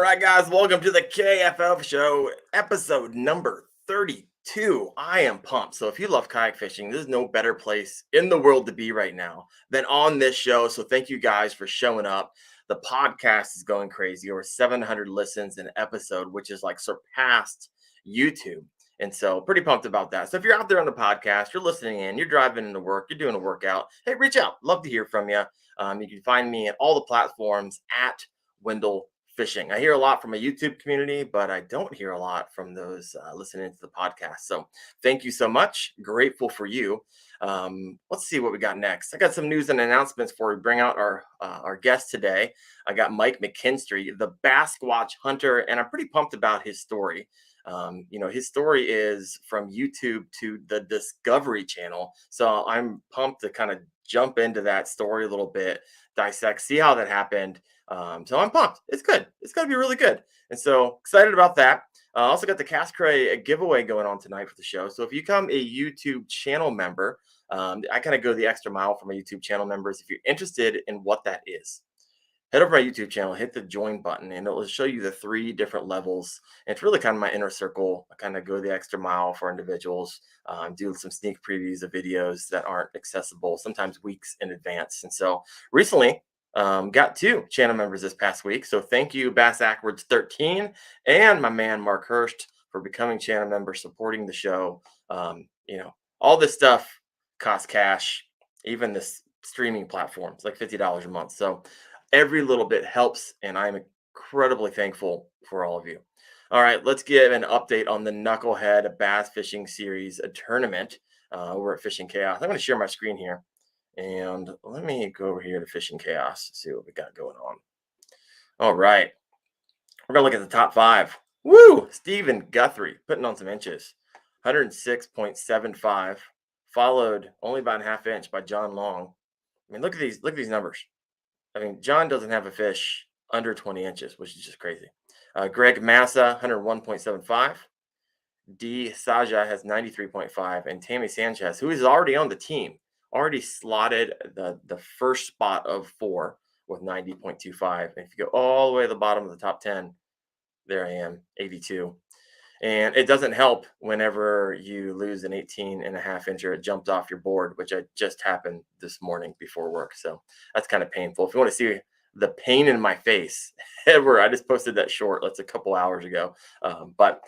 right, guys, welcome to the KFF show, episode number 32. I am pumped. So if you love kayak fishing, there's no better place in the world to be right now than on this show. So thank you guys for showing up. The podcast is going crazy. Over 700 listens an episode, which is like surpassed YouTube. And so pretty pumped about that. So if you're out there on the podcast, you're listening in, you're driving into work, you're doing a workout, hey, reach out. Love to hear from you. You can find me at all the platforms at Wendell Fishing. I hear a lot from a YouTube community, but I don't hear a lot from those listening to the podcast. So thank you so much. Grateful for you. Let's see what we got next. I got some news and announcements before we bring out our guest today. I got Mike McKinstry, the Bassquatch Hunter, and I'm pretty pumped about his story. His story is from YouTube to the Discovery Channel. So I'm pumped to kind of jump into that story a little bit, dissect, see how that happened. So I'm pumped. It's good. It's going to be really good. And so excited about that. Also got the Cast Cray giveaway going on tonight for the show. So if you become a YouTube channel member, I kind of go the extra mile for my YouTube channel members. If you're interested in what that is, head over to my YouTube channel, hit the join button, and it will show you the 3 different levels. And it's really kind of my inner circle. I kind of go the extra mile for individuals, do some sneak previews of videos that aren't accessible, sometimes weeks in advance. And so recently, got 2 channel members this past week. So thank you, Bass Ackwards 13 and my man, Mark Hurst, for becoming channel members, supporting the show. All this stuff costs cash, even this streaming platform. It's like $50 a month. So every little bit helps, and I'm incredibly thankful for all of you. All right, let's give an update on the Knucklehead Bass Fishing Series tournament over at Fishing Chaos. I'm going to share my screen here, and let me go over here to Fishing Chaos, see what we got going on. All right, we're going to look at the top 5. Woo! Stephen Guthrie putting on some inches, 106.75, followed only by a half inch by John Long. I mean, look at these numbers. I mean, John doesn't have a fish under 20 inches, which is just crazy. Greg Massa, 101.75. D. Saja has 93.5. And Tammy Sanchez, who is already on the team, already slotted the first spot of 4 with 90.25. And if you go all the way to the bottom of the top 10, there I am, 82. And it doesn't help whenever you lose an 18.5 incher. It jumped off your board, which just happened this morning before work. So that's kind of painful. If you want to see the pain in my face, I just posted that short. That's a couple hours ago. But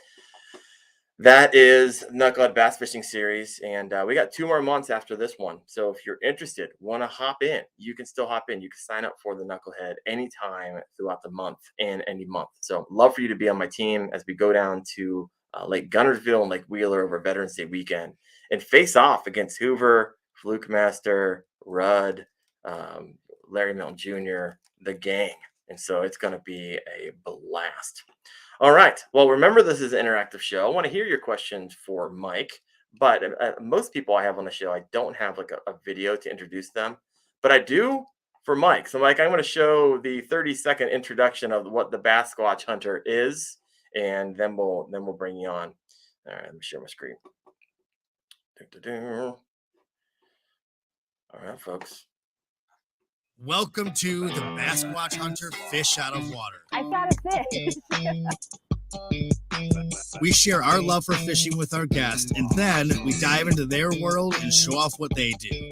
that is Knucklehead Bass Fishing Series. And we got 2 more months after this one. So if you're interested, want to hop in, you can still hop in. You can sign up for the Knucklehead anytime throughout the month and any month. So love for you to be on my team as we go down to Lake Gunnersville and Lake Wheeler over Veterans Day weekend and face off against Hoover, Fluke Master, Rudd, Larry Milton Jr., the gang. And so it's going to be a blast. All right. Well, remember, this is an interactive show. I want to hear your questions for Mike, but most people I have on the show, I don't have like a video to introduce them, but I do for Mike. So Mike, I'm going to show the 30-second introduction of what the Bassquatch Hunter is, and then we'll bring you on. All right, let me share my screen. All right, folks. Welcome to the Bassquatch Hunter Fish Out of Water. I got a fish. We share our love for fishing with our guests, and then we dive into their world and show off what they do.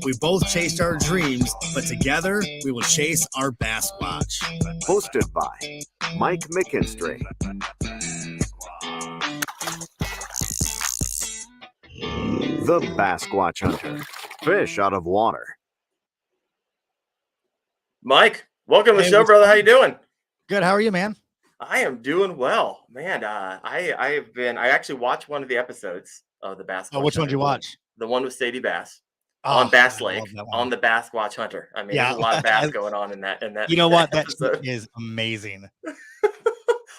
We both chased our dreams, but together we will chase our Bassquatch. Hosted by Mike McKinstry. The Bassquatch Hunter. Fish out of water. Mike, welcome to the show, brother. How you doing? Good. How are you, man? I am doing well, man. I actually watched one of the episodes of the Bassquatch. Oh, which one did you watch? The one with Sadie Bass Oh, on Bass I Lake love that one. on the Bassquatch Hunter. I mean, Yeah. there's a lot of bass going on in that. You know what? That episode is amazing.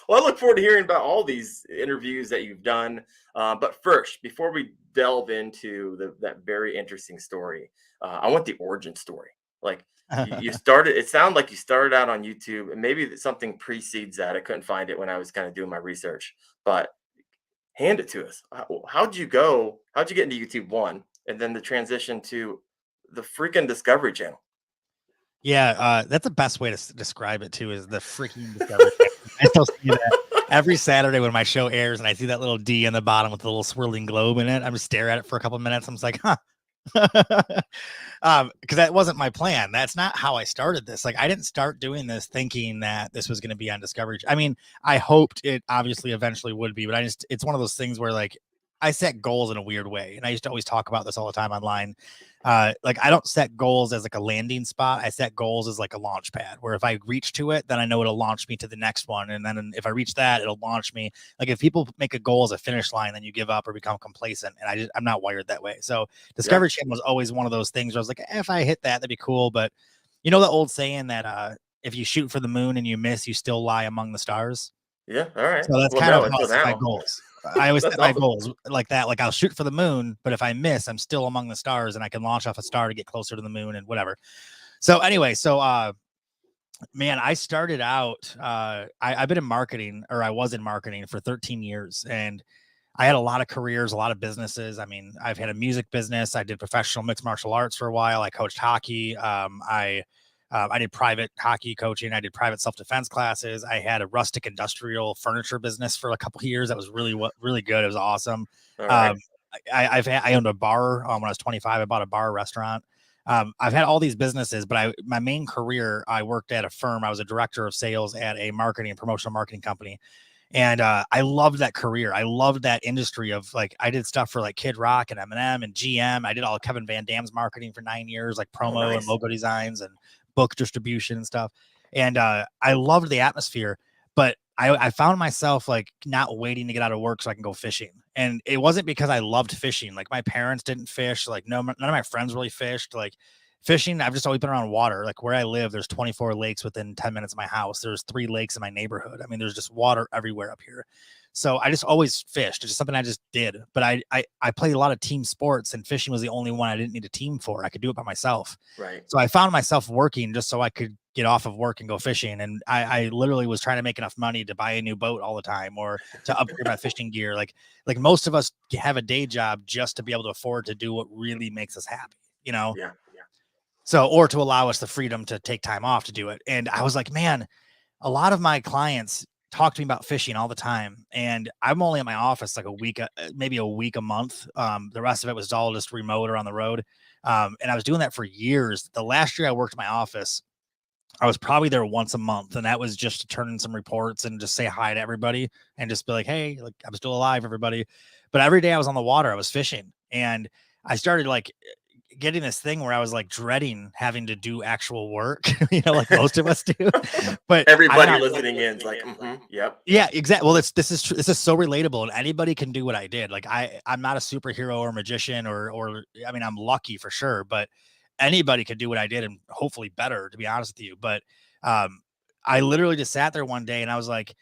Well, I look forward to hearing about all these interviews that you've done. But first, before we delve into that very interesting story, I want the origin story. Like you started, it sounded like you started out on YouTube, and maybe something precedes that. I couldn't find it when I was kind of doing my research, but hand it to us. How'd you get into YouTube, one, and then the transition to the freaking Discovery Channel? Yeah, that's the best way to describe it too. Is the freaking Discovery Channel. I still see that every Saturday when my show airs, and I see that little D in the bottom with the little swirling globe in it. I'm just stare at it for a couple of minutes. I'm just like, huh. Because that wasn't my plan. That's not how I started this. Like, I didn't start doing this thinking that this was going to be on Discovery. I mean, I hoped it obviously eventually would be, but it's one of those things where like I set goals in a weird way, and I used to always talk about this all the time online. Like I don't set goals as like a landing spot. I set goals as like a launch pad where if I reach to it, then I know it'll launch me to the next one. And then if I reach that, it'll launch me. Like if people make a goal as a finish line, then you give up or become complacent. And I'm not wired that way. So Discovery Channel was always one of those things where I was like, if I hit that, that'd be cool. But you know, the old saying that, if you shoot for the moon and you miss, you still lie among the stars. Yeah. All right. So that's Well, kind no, of how I until set my now. goals. I always That's set my awesome. goals like that. Like I'll shoot for the moon, but if I miss, I'm still among the stars and I can launch off a star to get closer to the moon and whatever. So anyway, man, I started out, I've been in marketing, or I was in marketing for 13 years, and I had a lot of careers, a lot of businesses. I mean, I've had a music business. I did professional mixed martial arts for a while. I coached hockey. I did private hockey coaching. I did private self-defense classes. I had a rustic industrial furniture business for a couple of years. That was really good. It was awesome. All right. I owned a bar when I was 25. I bought a bar restaurant. I've had all these businesses, but my main career, I worked at a firm. I was a director of sales at a marketing and promotional marketing company. And I loved that career. I loved that industry of like, I did stuff for like Kid Rock and Eminem and GM. I did all Kevin Van Dam's marketing for 9 years, like Oh, promo and nice. logo designs and book distribution and stuff. And I loved the atmosphere, but I found myself like not waiting to get out of work so I can go fishing. And it wasn't because I loved fishing. Like my parents didn't fish. Like none of my friends really fished. Like fishing, I've just always been around water. Like where I live, there's 24 lakes within 10 minutes of my house. There's 3 lakes in my neighborhood. I mean, there's just water everywhere up here. So I just always fished. It's just something I just did. But I played a lot of team sports, and fishing was the only one I didn't need a team for. I could do it by myself. Right. So I found myself working just so I could get off of work and go fishing. And I literally was trying to make enough money to buy a new boat all the time or to upgrade my fishing gear. Like most of us have a day job just to be able to afford to do what really makes us happy, you know? Yeah. So, or to allow us the freedom to take time off to do it. And I was like, man, a lot of my clients talk to me about fishing all the time. And I'm only at my office like a week, maybe a week a month. The rest of it was all just remote or on the road. And I was doing that for years. The last year I worked in my office, I was probably there once a month. And that was just to turn in some reports and just say hi to everybody and just be like, hey, like I'm still alive, everybody. But every day I was on the water, I was fishing. And I started like getting this thing where I was like dreading having to do actual work, you know, like most of us do. But Everybody listening in is like, yep. yeah, exactly. Well, this is so relatable, and anybody can do what I did. Like I'm not a superhero or magician or I mean, I'm lucky for sure, but anybody could do what I did and hopefully better, to be honest with you. But I literally just sat there one day and I was like,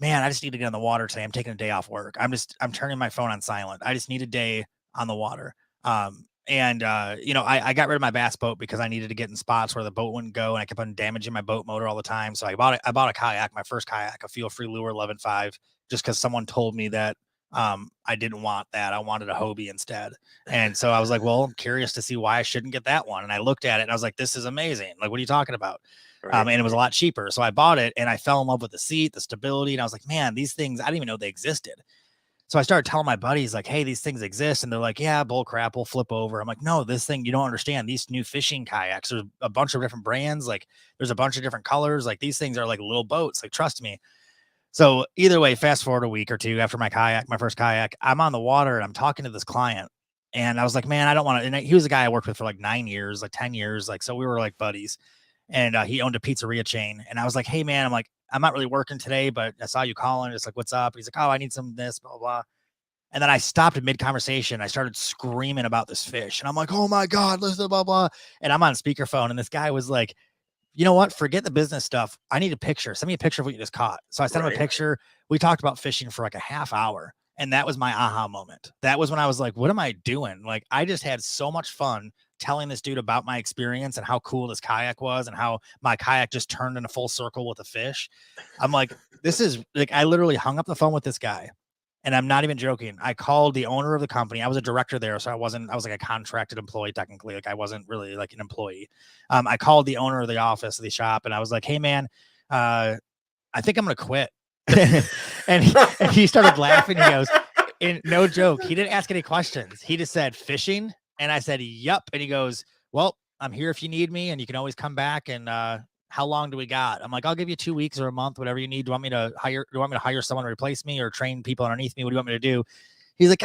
man, I just need to get on the water today. I'm taking a day off work. I'm turning my phone on silent. I just need a day on the water. And you know, I got rid of my bass boat because I needed to get in spots where the boat wouldn't go, and I kept on damaging my boat motor all the time. So I bought a kayak, my first kayak, a feel-free lure 11.5, just because someone told me that I didn't want that. I wanted a Hobie instead. And so I was like, well, I'm curious to see why I shouldn't get that one. And I looked at it and I was like, this is amazing. Like, what are you talking about? Right. And it was a lot cheaper. So I bought it and I fell in love with the seat, the stability. And I was like, man, these things, I didn't even know they existed. So I started telling my buddies like, hey, these things exist. And they're like, yeah, bull crap, we'll flip over. I'm like, no, this thing, you don't understand. These new fishing kayaks, there's a bunch of different brands. Like there's a bunch of different colors. Like these things are like little boats. Like, trust me. So either way, fast forward a week or two after my first kayak, I'm on the water and I'm talking to this client. And I was like, man, I don't want to. And he was a guy I worked with for like 9 years, like 10 years. Like, so we were like buddies. And he owned a pizzeria chain. And I was like, hey, man, I'm like, I'm not really working today, but I saw you calling. It's like, what's up? He's like, oh, I need some of this, blah, blah, blah. And then I stopped mid conversation. I started screaming about this fish. And I'm like, oh my God, listen, blah, blah. And I'm on speakerphone. And this guy was like, you know what? Forget the business stuff. I need a picture. Send me a picture of what you just caught. So I sent him a picture. We talked about fishing for like a half hour. And that was my aha moment. That was when I was like, what am I doing? Like, I just had so much fun telling this dude about my experience and how cool this kayak was and how my kayak just turned in a full circle with a fish. I'm like, this is like, I literally hung up the phone with this guy. And I'm not even joking. I called the owner of the company. I was a director there, so I was like a contracted employee technically. Like I wasn't really like an employee. I called the owner of the office of the shop and I was like, hey man, I think I'm gonna quit. and he started laughing. He goes, and no joke, he didn't ask any questions. He just said fishing. And I said, yup. And he goes, well, I'm here if you need me and you can always come back. And how long do we got? I'm like, I'll give you 2 weeks or a month, whatever you need. Do you want me to hire someone to replace me or train people underneath me? What do you want me to do? He's like,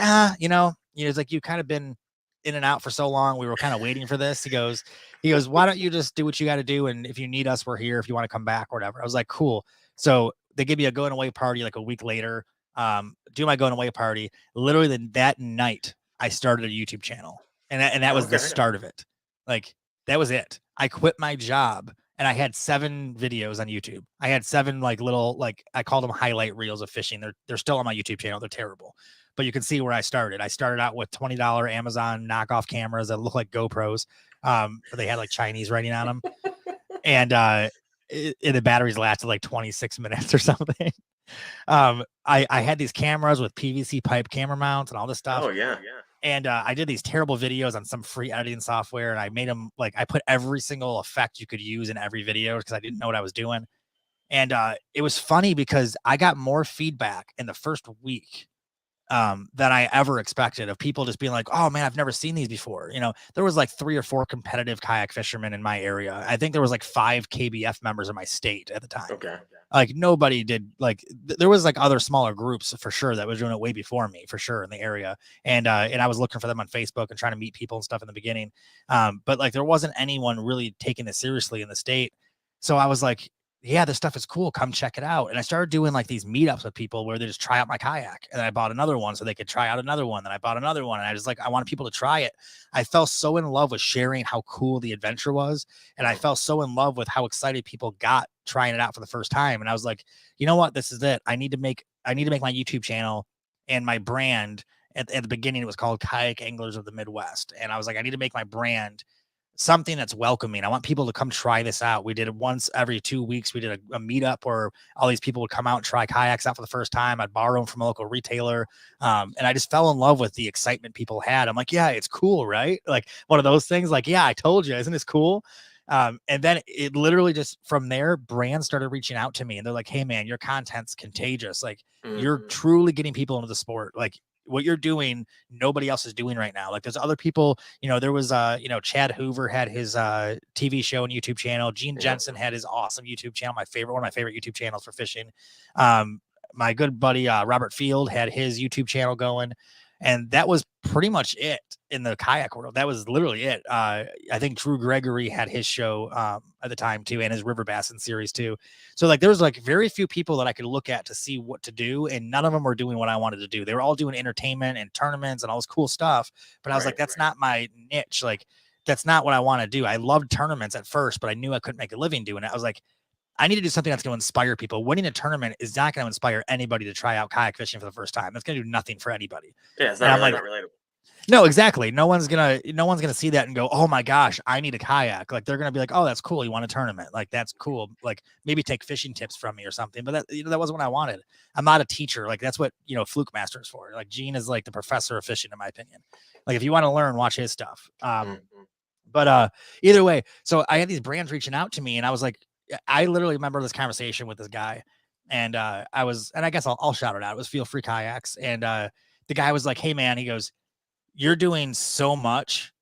he's like, you've kind of been in and out for so long. We were kind of waiting for this. He goes, why don't you just do what you got to do? And if you need us, we're here if you want to come back or whatever. I was like, cool. So they give me a going away party like a week later. Do my going away party. Literally that night, I started a YouTube channel. And that was the start of it. Like that was it. I quit my job. And I had 7 videos on YouTube. I had 7 like little, like I called them highlight reels of fishing. They're still on my YouTube channel. They're terrible, but you can see where I started. I started out with $20 Amazon knockoff cameras that look like GoPros. They had like Chinese writing on them, and the batteries lasted like 26 minutes or something. I had these cameras with PVC pipe camera mounts and all this stuff. Oh yeah. And I did these terrible videos on some free editing software, and I made them like I put every single effect you could use in every video because I didn't know what I was doing. And it was funny because I got more feedback in the first week than I ever expected of people just being like, oh man, I've never seen these before. There was like 3 or 4 competitive kayak fishermen in my area. I think there was like 5 KBF members in my state at the time. Okay. Like nobody did there was like other smaller groups for sure that was doing it way before me for sure in the area. And I was looking for them on Facebook and trying to meet people and stuff in the beginning. But like there wasn't anyone really taking this seriously in the state. So I was like, yeah, this stuff is cool. Come check it out. And I started doing like these meetups with people where they just try out my kayak. And I bought another one so they could try out another one. Then I bought another one. And I wanted people to try it. I fell so in love with sharing how cool the adventure was. And I fell so in love with how excited people got trying it out for the first time. And I was like, you know what? This is it. I need to make my YouTube channel and my brand. At the beginning, it was called Kayak Anglers of the Midwest. And I was like, I need to make my brand something that's welcoming. I want people to come try this out. We did it once every 2 weeks. We did a meetup where all these people would come out and try kayaks out for the first time. I'd borrow them from a local retailer. And I just fell in love with the excitement people had. I'm like, yeah, it's cool, right? Like one of those things like, yeah, I told you, isn't this cool? And then it literally just from there, brands started reaching out to me and they're like, hey man, your content's contagious. Like you're truly getting people into the sport. Like what you're doing, nobody else is doing right now. Like there's other people, there was, Chad Hoover had his TV show and YouTube channel. Gene Jensen had his awesome YouTube channel. One of my favorite YouTube channels for fishing. My good buddy, Robert Field had his YouTube channel going. And that was pretty much it in the kayak world. That was literally it. I think Drew Gregory had his show at the time too, and his River Bassin series too. So like there was like very few people that I could look at to see what to do, and none of them were doing what I wanted to do. They were all doing entertainment and tournaments and all this cool stuff. But I was like, that's not my niche. Like that's not what I want to do. I loved tournaments at first, but I knew I couldn't make a living doing it. I was like, I need to do something that's going to inspire people. Winning a tournament is not going to inspire anybody to try out kayak fishing for the first time. That's going to do nothing for anybody. Yeah, it's not relatable. No, exactly. No one's gonna see that and go, oh my gosh, I need a kayak. Like they're gonna be like, oh, that's cool. You want a tournament? Like that's cool. Like maybe take fishing tips from me or something. But that wasn't what I wanted. I'm not a teacher. Like that's what Fluke Master is for. Like Gene is like the professor of fishing, in my opinion. Like if you want to learn, watch his stuff. But either way, so I had these brands reaching out to me, and I was like, I literally remember this conversation with this guy, and I guess I'll shout it out. It was Feel Free Kayaks, and the guy was like, hey man, he goes, you're doing so much.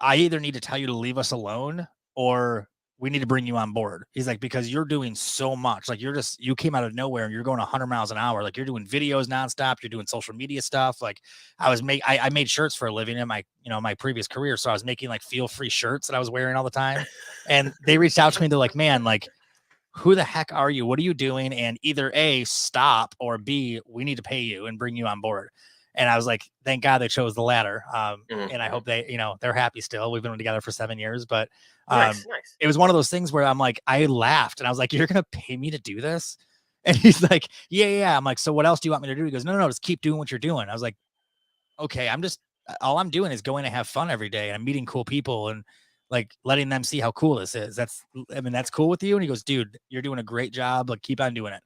I either need to tell you to leave us alone or we need to bring you on board. He's like, because you're doing so much. Like you came out of nowhere and you're going 100 miles an hour. Like you're doing videos nonstop. You're doing social media stuff. Like I made shirts for a living in my, my previous career. So I was making like Feel Free shirts that I was wearing all the time. And they reached out to me. They're like, man, like, who the heck are you? What are you doing? And either A, stop, or B, we need to pay you and bring you on board. And I was like, thank God they chose the latter. And I hope they, they're happy still. We've been together for 7 years, but nice. It was one of those things where I'm like, I laughed and I was like, you're going to pay me to do this? And he's like, yeah. I'm like, so what else do you want me to do? He goes, no, just keep doing what you're doing. I was like, okay, all I'm doing is going to have fun every day. And I'm meeting cool people and like letting them see how cool this is. That's cool with you. And he goes, dude, you're doing a great job. Like keep on doing it.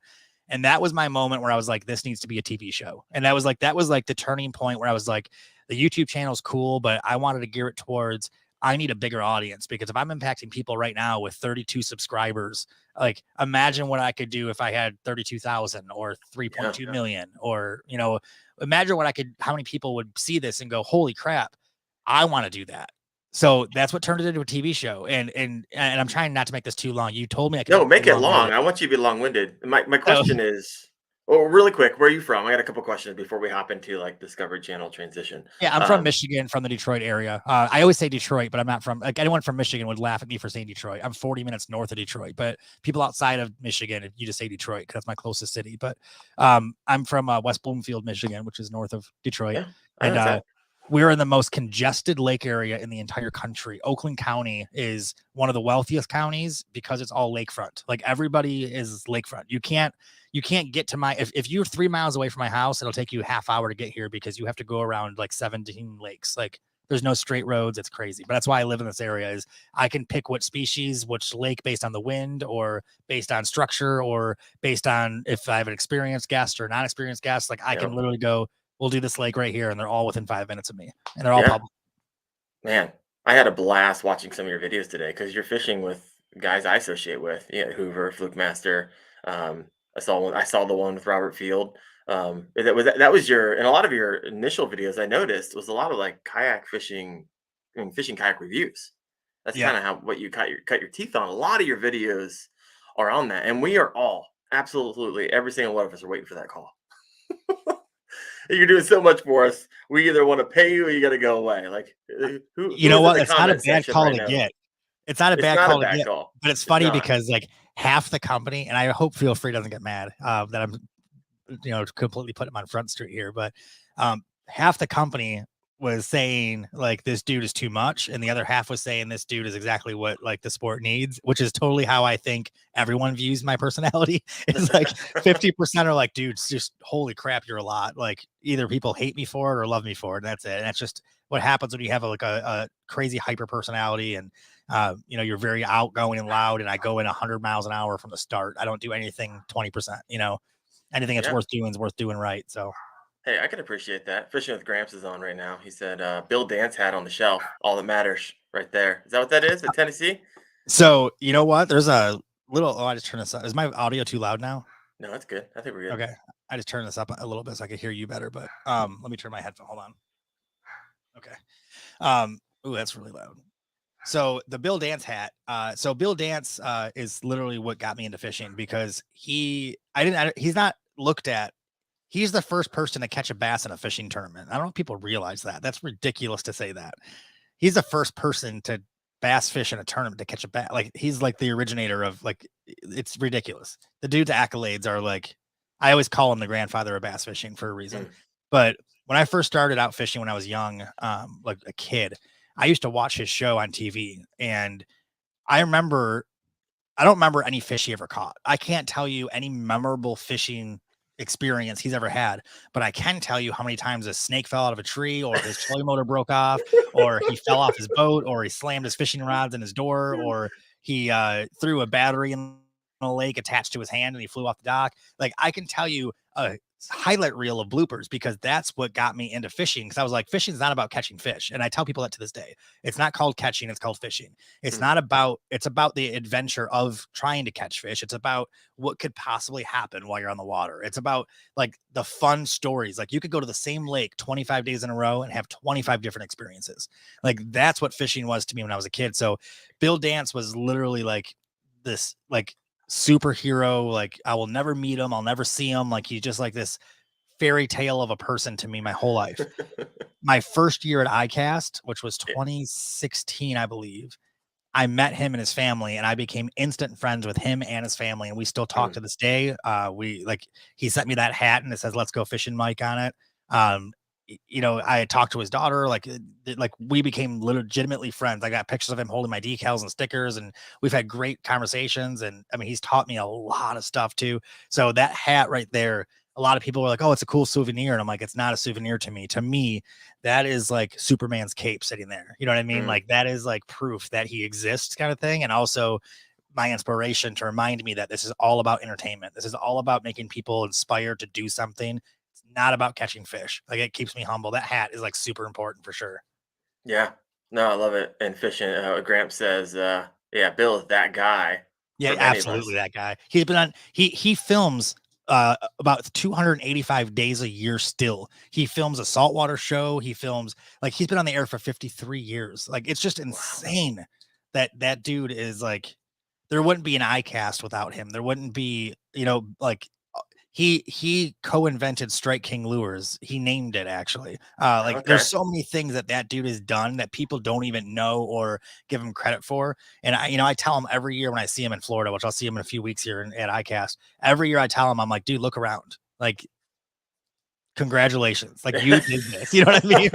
And that was my moment where I was like, this needs to be a TV show. And that was like the turning point where I was like, the YouTube channel is cool, but I wanted to gear it towards, I need a bigger audience, because if I'm impacting people right now with 32 subscribers, like imagine what I could do if I had 32,000 or 3.2 million, or, you know, imagine how many people would see this and go, holy crap, I want to do that. So that's what turned it into a TV show. And I'm trying not to make this too long. You told me I could No, make it long. long-winded. I want you to be long-winded. My So, question is, well, really quick, where are you from? I got a couple questions before we hop into like Discovery Channel transition. yeah, I'm from Michigan, from the Detroit area. I always say Detroit, but I'm not from, like, anyone from Michigan would laugh at me for saying Detroit. I'm 40 minutes north of Detroit, but people outside of Michigan, you just say Detroit because that's my closest city. But I'm from West Bloomfield, Michigan, which is north of Detroit. Yeah, I know And that. we're in the most congested lake area in the entire country. Oakland County is one of the wealthiest counties because it's all lakefront. Like, everybody is lakefront. You can't get to if you're 3 miles away from my house, it'll take you a half hour to get here because you have to go around like 17 lakes. Like, there's no straight roads. It's crazy. But that's why I live in this area, is I can pick what species, which lake, based on the wind or based on structure or based on if I have an experienced guest or non experienced guest. Like, I can literally go, we'll do this lake right here, and they're all within 5 minutes of me, and they're all public. Man, I had a blast watching some of your videos today because you're fishing with guys I associate with. Yeah, Hoover, Fluke Master. I saw the one with Robert Field. That was your, and a lot of your initial videos I noticed was a lot of like kayak fishing, fishing kayak reviews. That's kind of what you cut your teeth on. A lot of your videos are on that, and we are all absolutely every single one of us are waiting for that call. You're doing so much for us. We either want to pay you or you got to go away. Like, you know what? It's not a bad call to get. It's not a bad call to get, but it's funny because like half the company, and I hope Feel Free doesn't get mad that I'm, completely putting him on Front Street here, but half the company was saying like this dude is too much, and the other half was saying this dude is exactly what like the sport needs, which is totally how I think everyone views my personality. It's like 50% are like, dude, just holy crap, you're a lot. Like, either people hate me for it or love me for it, and that's it. And that's just what happens when you have a crazy hyper personality, and you're very outgoing and loud, and I go in 100 miles an hour from the start. I don't do anything 20%. Anything that's worth doing is worth doing right. So hey, I can appreciate that. Fishing with Gramps is on right now. He said, Bill Dance hat on the shelf. All that matters right there. Is that what that is at Tennessee? So, you know what? There's a little, I just turned this up. Is my audio too loud now? No, that's good. I think we're good. Okay. I just turned this up a little bit so I could hear you better, but let me turn my headphone. Hold on. Okay. Ooh, that's really loud. So the Bill Dance hat. So Bill Dance is literally what got me into fishing, because he's not looked at. He's the first person to catch a bass in a fishing tournament. I don't know if people realize that. That's ridiculous to say that. He's the first person to bass fish in a tournament to catch a bass. Like, he's like the originator of, like, it's ridiculous. The dude's accolades are like, I always call him the grandfather of bass fishing for a reason. But when I first started out fishing when I was young, like a kid, I used to watch his show on TV, and I don't remember any fish he ever caught. I can't tell you any memorable fishing experience he's ever had, but I can tell you how many times a snake fell out of a tree, or his trolling motor broke off, or he fell off his boat, or he slammed his fishing rods in his door, or he threw a battery in a lake attached to his hand and he flew off the dock. Like, I can tell you a highlight reel of bloopers, because that's what got me into fishing. Because I was like, fishing is not about catching fish, and I tell people that to this day. It's not called catching, it's called fishing. It's not about, it's about the adventure of trying to catch fish. It's about what could possibly happen while you're on the water. It's about like the fun stories. Like, you could go to the same lake 25 days in a row and have 25 different experiences. Like, that's what fishing was to me when I was a kid. So Bill Dance was literally like this, like, superhero. Like, I will never meet him, I'll never see him. Like, he's just like this fairy tale of a person to me my whole life. My first year at ICAST, which was 2016, I believe, I met him and his family, and I became instant friends with him and his family, and we still talk to this day. He sent me that hat and it says "Let's Go Fishing, Mike" on it. I had talked to his daughter, like we became legitimately friends. I got pictures of him holding my decals and stickers, and we've had great conversations. And I mean, he's taught me a lot of stuff too. So that hat right there, a lot of people were like, "Oh, it's a cool souvenir." And I'm like, it's not a souvenir to me. To me, that is like Superman's cape sitting there. You know what I mean? Like, that is like proof that he exists, kind of thing. And also, my inspiration to remind me that this is all about entertainment. This is all about making people inspired to do something. It's not about catching fish. Like, it keeps me humble. That hat is like super important for sure. Yeah. No, I love it. And fishing, Gramps says, yeah, Bill is that guy Yeah, for many of absolutely. us. That guy. He's been on. He films about 285 days a year. Still, he films a saltwater show. He films, like, he's been on the air for 53 years. Like, it's just Wow. insane that dude is like. There wouldn't be an iCast without him. There wouldn't be, like, he co-invented Strike King lures. He named it, actually. Like, there's Okay. so many things that dude has done that people don't even know or give him credit for. And I tell him every year when I see him in Florida, which I'll see him in a few weeks here at ICAST. Every year I tell him, I'm like, dude, look around. Like, congratulations. Like, you did this. You know what I mean?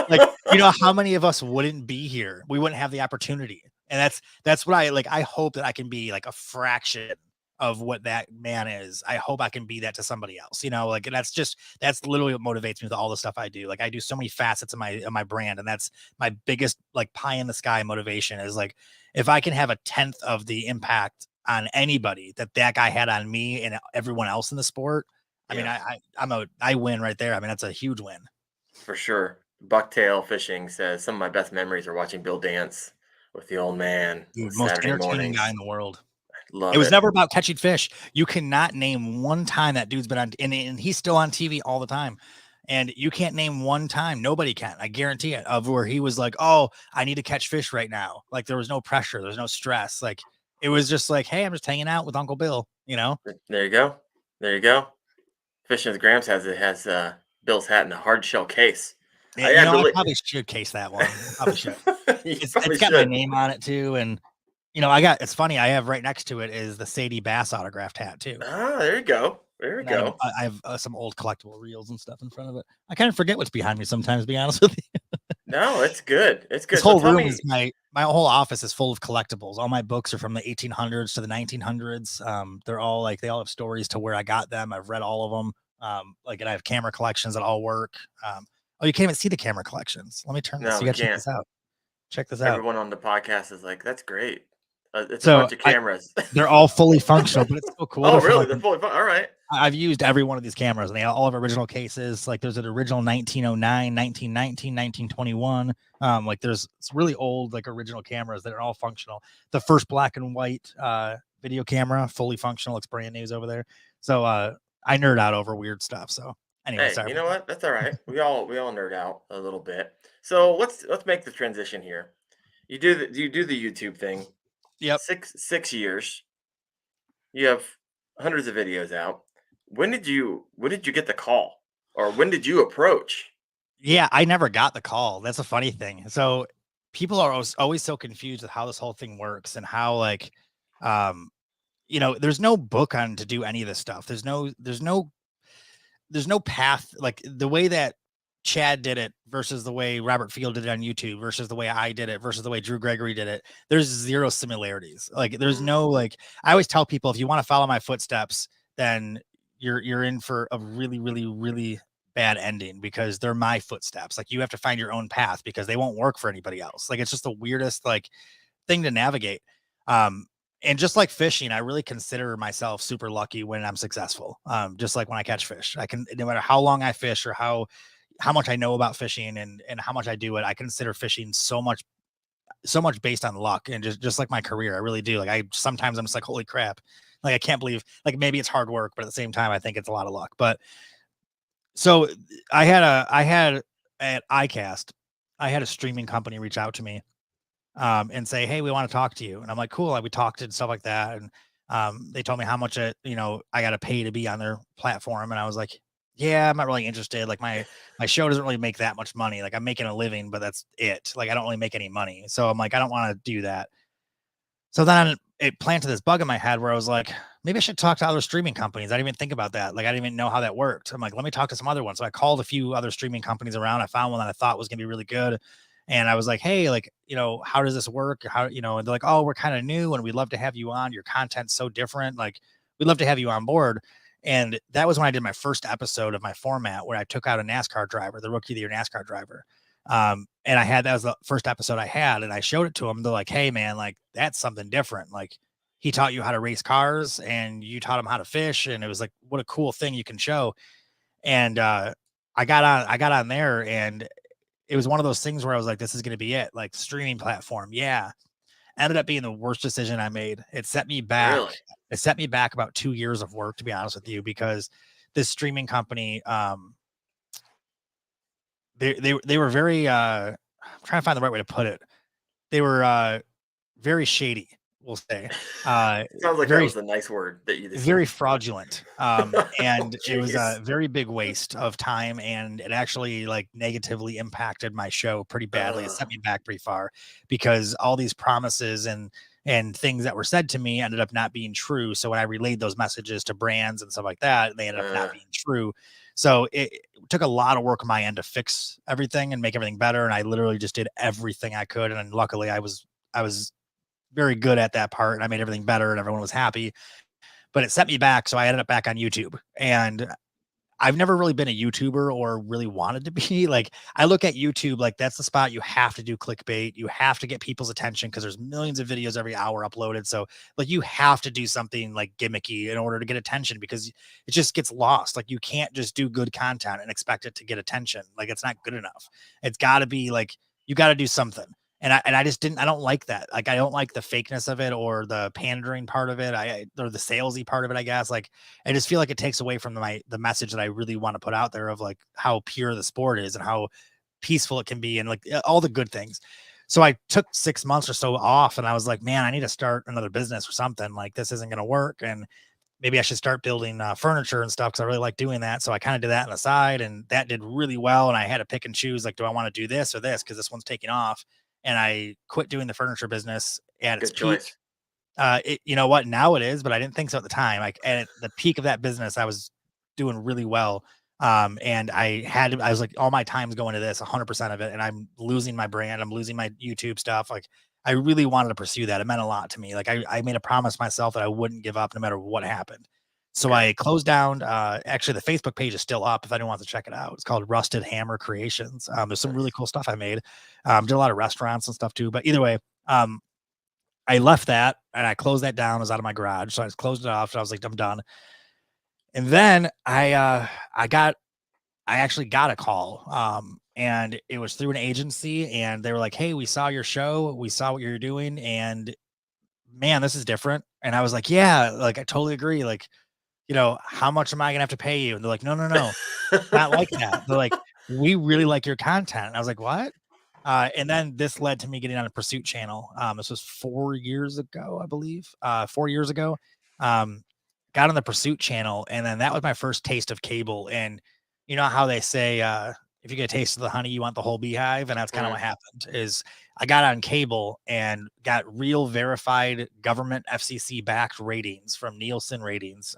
Like, how many of us wouldn't be here? We wouldn't have the opportunity. And that's what I hope that I can be like a fraction of what that man is. I hope I can be that to somebody else, like, and that's literally what motivates me with all the stuff I do. Like, I do so many facets of my brand, and that's my biggest, like, pie in the sky motivation is, like, if I can have a 10th of the impact on anybody that guy had on me and everyone else in the sport. I mean, Yeah, I win right there. I mean, that's a huge win. for sure. Bucktail Fishing says some of my best memories are watching Bill dance with the old man on Dude, most Saturday entertaining guy mornings. in the world. It Love was it. never about catching fish. You cannot name one time that dude's been on, and he's still on TV all the time. And you can't name one time. Nobody can. I guarantee it. Of where he was like, "Oh, I need to catch fish right now." Like, there was no pressure. There's no stress. Like, it was just like, "Hey, I'm just hanging out with Uncle Bill." There you go. There you go. Fishing with Gramps has Bill's hat in a hard shell case. Yeah, I I believe probably should case that one. I probably should. you It's probably got my should. name on it too, and it's funny. I have right next to it is the Sadie Bass autographed hat too. Ah, there you go. There we And I have go. I have some old collectible reels and stuff in front of it. I kind of forget what's behind me sometimes, to be honest with you. No, it's good. It's This good. So whole tell room is me. my whole office is full of collectibles. All my books are from the 1800s to the 1900s. They're all like, they all have stories to where I got them. I've read all of them. Like, and I have camera collections that all work. Oh, you can't even see the camera collections. Let me turn this. No, You we got to check can't. this out. Check this out. Everyone on the podcast is like, "That's great." It's a So bunch of cameras. they're all fully functional, but it's so cool. Oh, They're from really? like They're fully fun. All right. I've used every one of these cameras, and they all have original cases. Like, there's an original 1909, 1919, 1921. Like, there's it's really old, like, original cameras that are all functional. The first black and white video camera, fully functional, looks brand new over there. So I nerd out over weird stuff. So anyway, Hey, sorry you about know that. what? That's all right. We all nerd out a little bit. So let's make the transition here. You do the YouTube thing. Yep. Six years. You have hundreds of videos out. When did you get the call, or when did you approach? Yeah, I never got the call. That's a funny thing. So people are always so confused with how this whole thing works and how, like, um, there's no book on to do any of this stuff. There's no path, like the way that Chad did it versus the way Robert Field did it on YouTube versus the way I did it versus the way Drew Gregory did it. There's zero similarities. Like, there's Mm, no, like, I always tell people, if you want to follow my footsteps, then you're in for a really, really, really bad ending, because they're my footsteps. Like, you have to find your own path because they won't work for anybody else. Like, it's just the weirdest, like, thing to navigate. Um, and just like fishing, I really consider myself super lucky when I'm successful. Just like when I catch fish, I can, no matter how long I fish or how much I know about fishing and how much I do it, I consider fishing so much based on luck, and just like my career. I really do. Like, sometimes I'm just like, holy crap. Like, I can't believe, like, maybe it's hard work, but at the same time, I think it's a lot of luck. But so I had at ICAST, I had a streaming company reach out to me and say, "Hey, we want to talk to you." And I'm like, "Cool." Like, we talked and stuff like that. And they told me how much I got to pay to be on their platform. And I was like, "Yeah, I'm not really interested. Like, my show doesn't really make that much money. Like, I'm making a living, but that's it. Like, I don't really make any money. So I'm like, I don't want to do that." So then it planted this bug in my head where I was like, maybe I should talk to other streaming companies. I didn't even think about that. Like, I didn't even know how that worked. I'm like, let me talk to some other ones. So I called a few other streaming companies around. I found one that I thought was going to be really good. And I was like, hey, like, how does this work? And they're like, oh, we're kind of new and we'd love to have you on. Your content's so different. Like, we'd love to have you on board. And that was when I did my first episode of my format where I took out a NASCAR driver, the rookie of the year NASCAR driver. And that was the first episode I had, and I showed it to them. They're like, hey man, like, that's something different. Like, he taught you how to race cars and you taught him how to fish. And it was like, what a cool thing you can show. And I got on there, and it was one of those things where I was like, this is going to be it. Like, streaming platform. Yeah. Ended up being the worst decision I made. It set me back. Really? It set me back about 2 years of work, to be honest with you, because this streaming company, they were very, I'm trying to find the right way to put it. They were very shady, we'll say. Sounds like that Very, was a nice word that you just very used. fraudulent. And it was a Jeez. very big waste of time, and it actually like negatively impacted my show pretty badly. It set me back pretty far because all these promises and things that were said to me ended up not being true. So when I relayed those messages to brands and stuff like that, they ended up not being true. So it took a lot of work on my end to fix everything and make everything better. And I literally just did everything I could. And luckily I was very good at that part, and I made everything better and everyone was happy, but it set me back. So I ended up back on YouTube, and I've never really been a YouTuber or really wanted to be. Like, I look at YouTube like that's the spot you have to do clickbait. You have to get people's attention because there's millions of videos every hour uploaded. So like you have to do something like gimmicky in order to get attention, because it just gets lost. Like, you can't just do good content and expect it to get attention. Like, it's not good enough. It's got to be like, you got to do something. And I just didn't, I don't like that. Like, I don't like the fakeness of it or the pandering part of it. Or the salesy part of it, I guess. Like, I just feel like it takes away from the message that I really want to put out there of like how pure the sport is and how peaceful it can be and like all the good things. So I took 6 months or so off, and I was like, man, I need to start another business or something. Like, this isn't going to work. And maybe I should start building furniture and stuff, because I really like doing that. So I kind of did that on the side, and that did really well. And I had to pick and choose, like, do I want to do this or this? Because this one's taking off. And I quit doing the furniture business at its Good peak. choice. You know what? Now it is, but I didn't think so at the time. Like, at the peak of that business, I was doing really well. And I was like, all my time's going to this, 100% of it. And I'm losing my brand. I'm losing my YouTube stuff. Like, I really wanted to pursue that. It meant a lot to me. Like, I made a promise myself that I wouldn't give up no matter what happened. So Okay. I closed down. Actually, the Facebook page is still up if anyone wants to check it out. It's called Rusted Hammer Creations. There's some really cool stuff I made. Did a lot of restaurants and stuff too. But either way, I left that and I closed that down. I was out of my garage. So I just closed it off. So I was like, I'm done. And then I actually got a call. And it was through an agency, and they were like, hey, we saw your show. We saw what you're doing. And man, this is different. And I was like, yeah, like, I totally agree. Like, how much am I gonna have to pay you? And they're like, no, not like that. They're like, we really like your content. And I was like, what? And then this led to me getting on a Pursuit channel. This was 4 years ago, I believe. 4 years ago. Got on the Pursuit channel, and then that was my first taste of cable. And you know how they say, if you get a taste of the honey, you want the whole beehive. And that's kind of what happened. Is I got on cable and got real verified government FCC backed ratings from Nielsen ratings.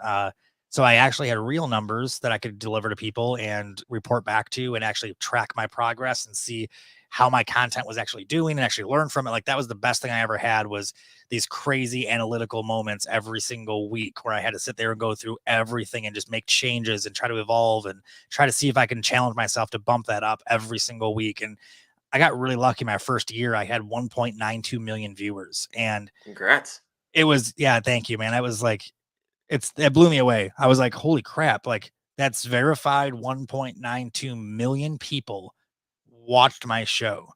So I actually had real numbers that I could deliver to people and report back to, and actually track my progress and see how my content was actually doing and actually learn from it. Like, that was the best thing I ever had, was these crazy analytical moments every single week where I had to sit there and go through everything and just make changes and try to evolve and try to see if I can challenge myself to bump that up every single week. And I got really lucky. My first year, I had 1.92 million viewers, and Congrats. it was, yeah, thank you, man. I was like, it blew me away. I was like, holy crap. Like, that's verified. 1.92 million people watched my show.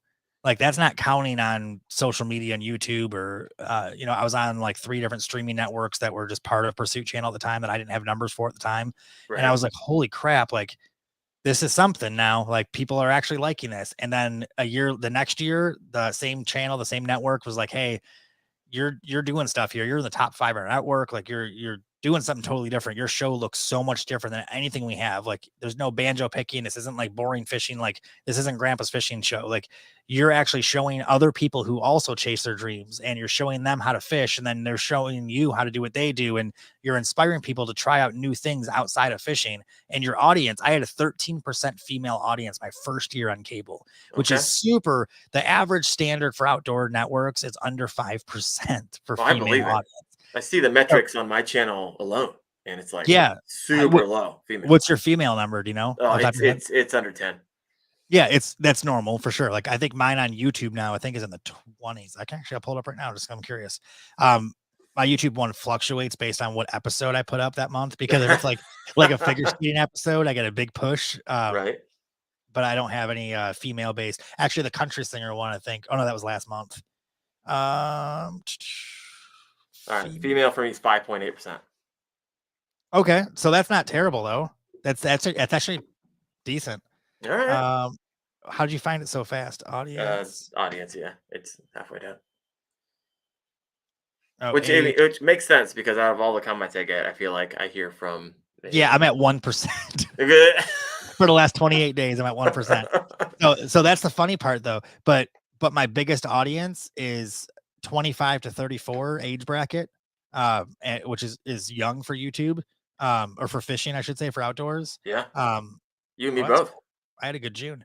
Like, that's not counting on social media and YouTube or, I was on like 3 different streaming networks that were just part of Pursuit channel at the time that I didn't have numbers for at the time. Right. And I was like, holy crap. Like, this is something now. Like, people are actually liking this. And then the next year, the same channel, the same network was like, hey, you're doing stuff here. You're in the top 5 on our network. Like, you're doing something totally different. Your show looks so much different than anything we have. Like, there's no banjo picking. This isn't like boring fishing. Like, this isn't Grandpa's fishing show. Like, you're actually showing other people who also chase their dreams, and you're showing them how to fish, and then they're showing you how to do what they do. And you're inspiring people to try out new things outside of fishing. And your audience, I had a 13% female audience my first year on cable, which is super. The average standard for outdoor networks is under 5% for I believe female it. audience. I see the metrics on my channel alone, and it's like super low female. What's your female number? Do you know? Oh, it's under 10. Yeah, that's normal for sure. Like, I think mine on YouTube now, I think, is in the 20s. I can actually pull it up right now. I'm curious. my YouTube one fluctuates based on what episode I put up that month, because if it's like a figure skating episode, I get a big push. Right. But I don't have any female based. Actually, the country singer one, I think. Oh no, that was last month. All right. Female for me is 5.8%. Okay, so that's not terrible though. That's actually decent. All right. How'd you find it so fast? Audience. Audience, yeah, it's halfway down. Oh, Which makes sense, because out of all the comments I get, I feel like I hear from. Yeah, I'm at 1%. For the last 28 days, I'm at 1%. So that's the funny part though. But my biggest audience is 25 to 34 age bracket, which is young for YouTube, or for fishing, I should say, for outdoors. Yeah. You and me both. Cool. I had a good June.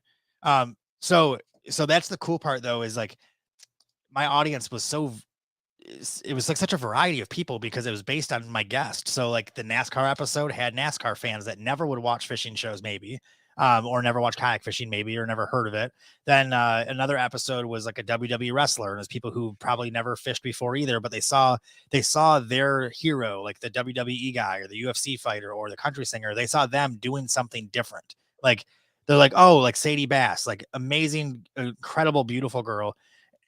So that's the cool part though, is like my audience was it was like such a variety of people, because it was based on my guest. So like the NASCAR episode had NASCAR fans that never would watch fishing shows, maybe, or never watch kayak fishing, maybe, or never heard of it. Then another episode was like a WWE wrestler, and it was people who probably never fished before either, but they saw their hero, like the WWE guy or the UFC fighter or the country singer. They saw them doing something different. Like they're like, oh, like Sadie Bass, like amazing, incredible, beautiful girl.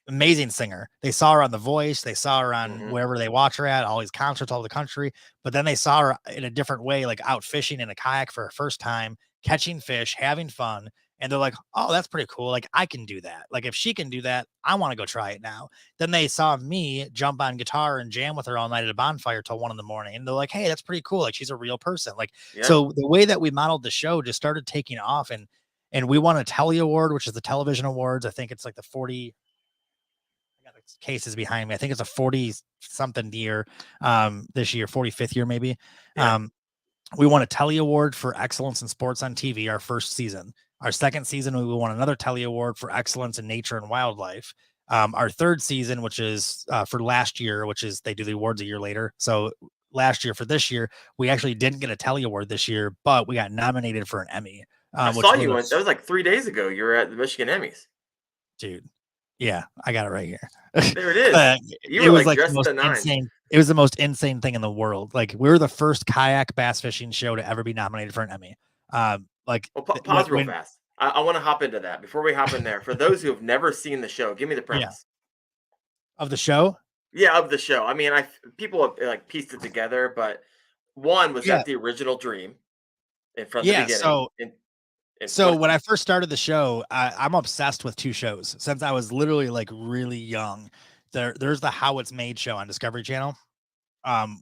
Amazing singer. They saw her on The Voice. They saw her on wherever they watch her at, all these concerts all over the country. But then they saw her in a different way, like out fishing in a kayak for her first time, catching fish, having fun. And they're like, oh, that's pretty cool. Like, I can do that. Like, if she can do that, I want to go try it now. Then they saw me jump on guitar and jam with her all night at a bonfire till 1 a.m. And they're like, hey, that's pretty cool. Like, she's a real person. Like, so the way that we modeled the show just started taking off. And we won a Telly Award, which is the television awards. I think it's like the 40 cases behind me. I think it's a 40 something year, this year, 45th year, maybe. We won a Telly Award for excellence in sports on TV, our first season. Our second season, we won another Telly Award for excellence in nature and wildlife. Our third season, which is for last year, which is they do the awards a year later. So last year for this year, we actually didn't get a Telly Award this year, but we got nominated for an Emmy. I saw you. That was like 3 days ago. You were at the Michigan Emmys. Dude. Yeah, I got it right here. There it is. It was like the most insane. It was the most insane thing in the world. Like, we were the first kayak bass fishing show to ever be nominated for an Emmy. Pause real fast. I want to hop into that before we hop in there. For those who have never seen the show, give me the premise of the show. Yeah, of the show. I mean, people have like pieced it together, but one was that the original dream from the beginning. So when I first started the show, I'm obsessed with two shows since I was literally like really young. There's the How It's Made show on Discovery Channel,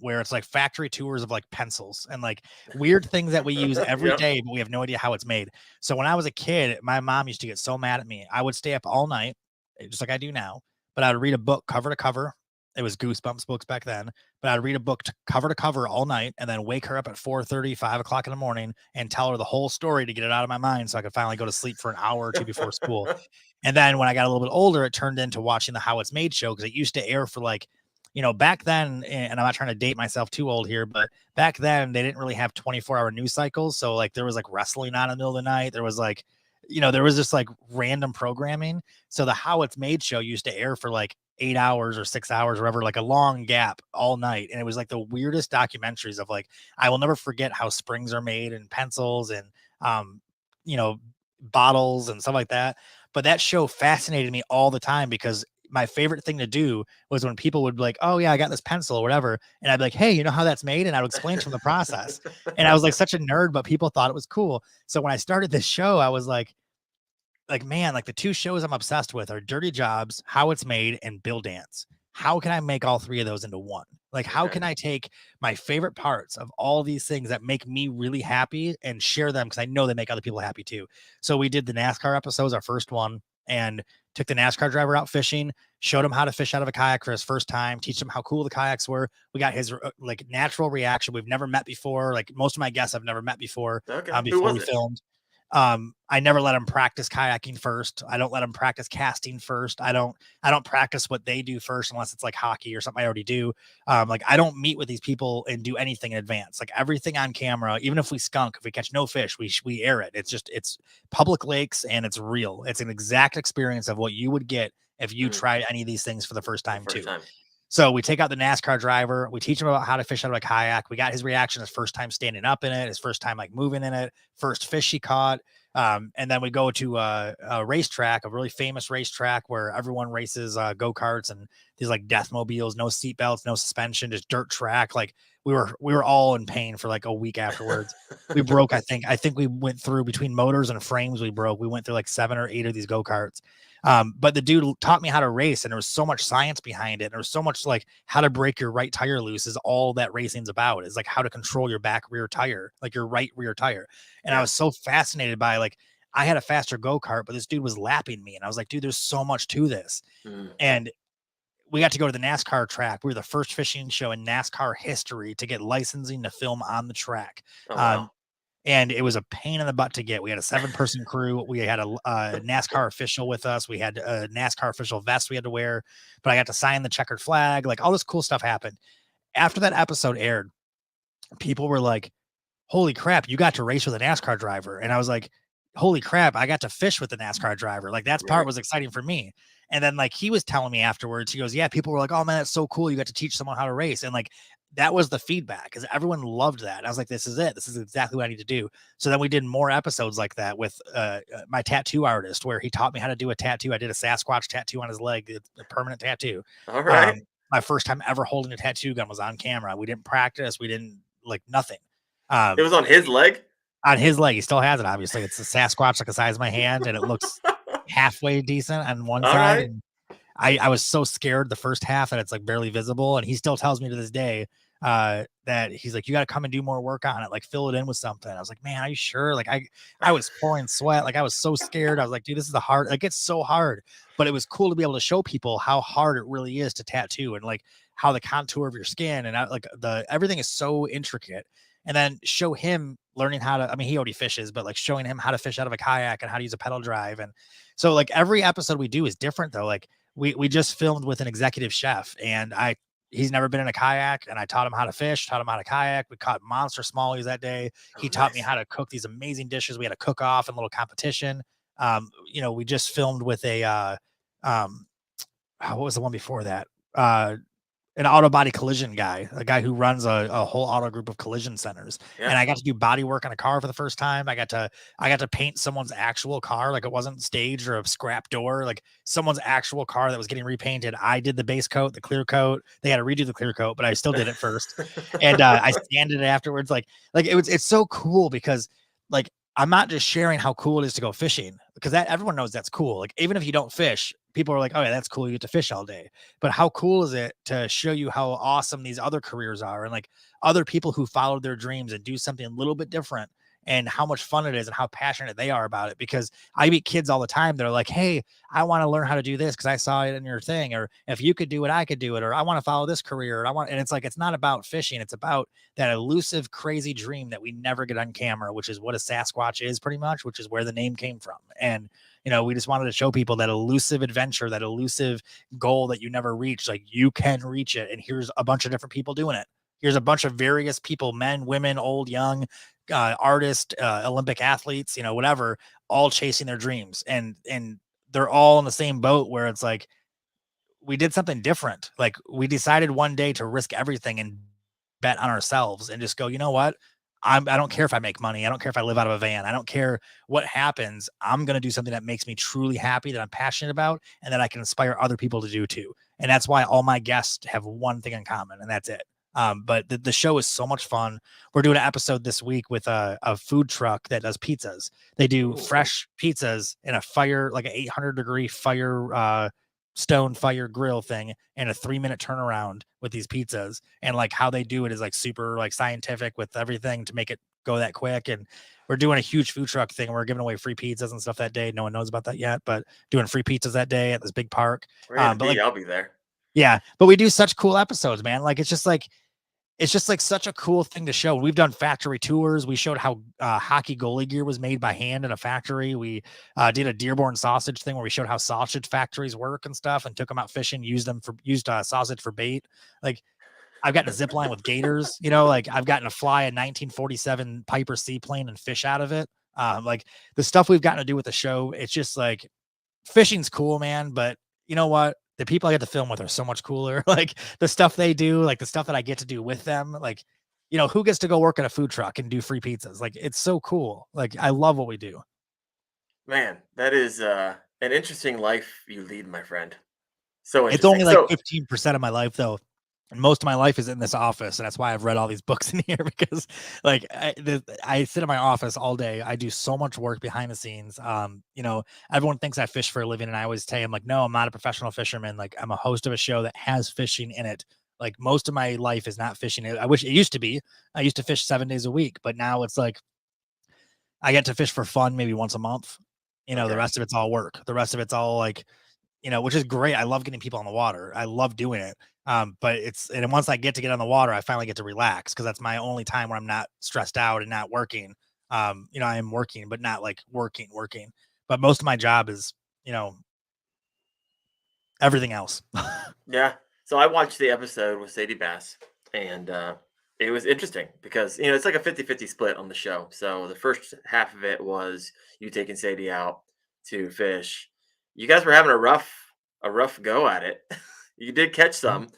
where it's like factory tours of like pencils and like weird things that we use every day, but we have no idea how it's made. So when I was a kid, my mom used to get so mad at me. I would stay up all night, just like I do now, but I would read a book cover to cover. It was Goosebumps books back then, but I'd read a book cover to cover all night and then wake her up at 4:30, 5 o'clock in the morning and tell her the whole story to get it out of my mind so I could finally go to sleep for an hour or two before school. And then when I got a little bit older, it turned into watching the How It's Made show, because it used to air for like, back then, and I'm not trying to date myself too old here, but back then they didn't really have 24-hour news cycles. So like there was like wrestling on in the middle of the night. There was like, there was just like random programming. So the How It's Made show used to air for like 8 hours or 6 hours or whatever, like a long gap all night. And it was like the weirdest documentaries of like, I will never forget how springs are made and pencils and, bottles and stuff like that. But that show fascinated me all the time, because my favorite thing to do was when people would be like, oh yeah, I got this pencil or whatever. And I'd be like, hey, you know how that's made? And I would explain to them the process. And I was like such a nerd, but people thought it was cool. So when I started this show, I was like, man, like the two shows I'm obsessed with are Dirty Jobs, How It's Made, and Bill Dance. How can I make all three of those into one? Like, how can I take my favorite parts of all these things that make me really happy and share them? Because I know they make other people happy too. So we did the NASCAR episodes, our first one, and took the NASCAR driver out fishing, showed him how to fish out of a kayak for his first time, teach him how cool the kayaks were. We got his like natural reaction. We've never met before. Like most of my guests I've never met before. Before we filmed. I never let them practice kayaking first. I don't let them practice casting first. I don't practice what they do first, unless it's like hockey or something I already do. Like I don't meet with these people and do anything in advance. Like everything on camera, even if we skunk, if we catch no fish, we air it. It's public lakes and it's real. It's an exact experience of what you would get if you tried any of these things for the first time too. So we take out the NASCAR driver. We teach him about how to fish out of a kayak. We got his reaction his first time standing up in it, his first time like moving in it, first fish he caught. And then we go to a racetrack, a really famous racetrack where everyone races go-karts and these like death mobiles, no seatbelts, no suspension, just dirt track. Like we were all in pain for like a week afterwards. We broke, I think we went through between motors and frames. We went through like 7 or 8 of these go-karts. But the dude taught me how to race, and there was so much science behind it. And there was so much like how to break your right tire loose is all that racing's about, is like how to control your back rear tire, like your right rear tire. And I was so fascinated by like, I had a faster go-kart, but this dude was lapping me. And I was like, dude, there's so much to this. And we got to go to the NASCAR track. We were the first fishing show in NASCAR history to get licensing to film on the track. Oh, wow. And it was a pain in the butt to get. We had a 7-person crew. We had a NASCAR official with us. We had a NASCAR official vest we had to wear, but I got to sign the checkered flag. Like all this cool stuff happened. After that episode aired, people were like, holy crap, you got to race with a NASCAR driver. And I was like, holy crap, I got to fish with the NASCAR driver. Like that part was exciting for me. And then like he was telling me afterwards, he goes, yeah, people were like, oh man, that's so cool. You got to teach someone how to race. And like, that was the feedback because everyone loved that. I was like, this is it. This is exactly what I need to do. So then we did more episodes like that with my tattoo artist, where he taught me how to do a tattoo. I did a Sasquatch tattoo on his leg, a permanent tattoo. All right. My first time ever holding a tattoo gun was on camera. We didn't practice. We didn't like nothing. It was on his leg? On his leg. He still has it, obviously. It's a Sasquatch like the size of my hand, and it looks halfway decent on one All side. right. And I was so scared the first half that it's like barely visible. And he still tells me to this day that he's like, you got to come and do more work on it, like fill it in with something. I was like, man, are you sure? Like I was pouring sweat. Like I was so scared. I was like, dude, this is the hard, like it's so hard, but it was cool to be able to show people how hard it really is to tattoo, and like how the contour of your skin and like everything is so intricate. And then show him learning how to, I mean, he already fishes, but like showing him how to fish out of a kayak and how to use a pedal drive. And so like every episode we do is different though. Like we just filmed with an executive chef, and he's never been in a kayak, and I taught him how to fish, taught him how to kayak. We caught monster smallies that day. He taught me how to cook these amazing dishes. We had a cook off and a little competition. We just filmed with what was the one before that? An auto body collision guy, a guy who runs a whole auto group of collision centers. And I got to do body work on a car for the first time. I got to paint someone's actual car. Like it wasn't staged or a scrap door, like someone's actual car that was getting repainted. I did the base coat, the clear coat. They had to redo the clear coat, but I still did it first. And I sanded it afterwards. Like it's so cool because like, I'm not just sharing how cool it is to go fishing, because that everyone knows that's cool. Like even if you don't fish, people are like, oh yeah, that's cool. You get to fish all day. But how cool is it to show you how awesome these other careers are, and like other people who followed their dreams and do something a little bit different, and how much fun it is and how passionate they are about it. Because I meet kids all the time that are like, hey, I want to learn how to do this because I saw it in your thing, or if you could do it, I could do it, or I want to follow this career, and it's like, it's not about fishing. It's about that elusive, crazy dream that we never get on camera, which is what a Sasquatch is pretty much, which is where the name came from. And we just wanted to show people that elusive adventure, that elusive goal that you never reach. Like you can reach it. And here's a bunch of different people doing it. Here's a bunch of various people, men, women, old, young, artists, Olympic athletes, whatever, all chasing their dreams. And they're all in the same boat where it's like, we did something different. Like we decided one day to risk everything and bet on ourselves and just go, you know what? I don't care if I make money. I don't care if I live out of a van. I don't care what happens. I'm going to do something that makes me truly happy, that I'm passionate about, and that I can inspire other people to do too. And that's why all my guests have one thing in common, and that's it. But the show is so much fun. We're doing an episode this week with a food truck that does pizzas. They do fresh pizzas in a fire, like an 800-degree fire, stone fire grill thing, and a 3-minute turnaround with these pizzas. And like how they do it is like super like scientific with everything to make it go that quick. And we're doing a huge food truck thing. We're giving away free pizzas and stuff that day. No one knows about that yet, but doing free pizzas that day at this big park. I'll be there. Yeah, but we do such cool episodes, man. Like it's just like such a cool thing to show. We've done factory tours. We showed how hockey goalie gear was made by hand in a factory. We did a Dearborn sausage thing where we showed how sausage factories work and stuff, and took them out fishing, used sausage for bait. Like I've gotten a zip line with gators, like I've gotten to fly a 1947 Piper seaplane and fish out of it. Like the stuff we've gotten to do with the show, it's just like fishing's cool, man. But you know what? the people I get to film with are so much cooler. Like the stuff they do, like the stuff that I get to do with them, like, you know, who gets to go work at a food truck and do free pizzas? Like, it's so cool. Like, I love what we do. Man, that is an interesting life you lead, my friend. So It's interesting. only like So 15% of my life though. And most of my life is in this office, and that's why I've read all these books in here because, like, I sit in my office all day. I do so much work behind the scenes. You know, everyone thinks I fish for a living, and I always say, I'm like, no, I'm not a professional fisherman. Like, I'm a host of a show that has fishing in it. Like, most of my life is not fishing. I wish it used to be. I used to fish 7 days a week, but now it's like I get to fish for fun maybe once a month. You know, the okay. rest of it's all work. The rest of it's all like, you know, which is great. I love getting people on the water. I love doing it. But and once I get to get on the water, I finally get to relax because that's my only time where I'm not stressed out and not working. You know, I am working, but not like working. But most of my job is, you know, everything else. Yeah. So I watched the episode with Sadie Bass, and it was interesting because, it's like a 50-50 split on the show. So the first half of it was you taking Sadie out to fish. You guys were having a rough go at it. You did catch Mhm. some.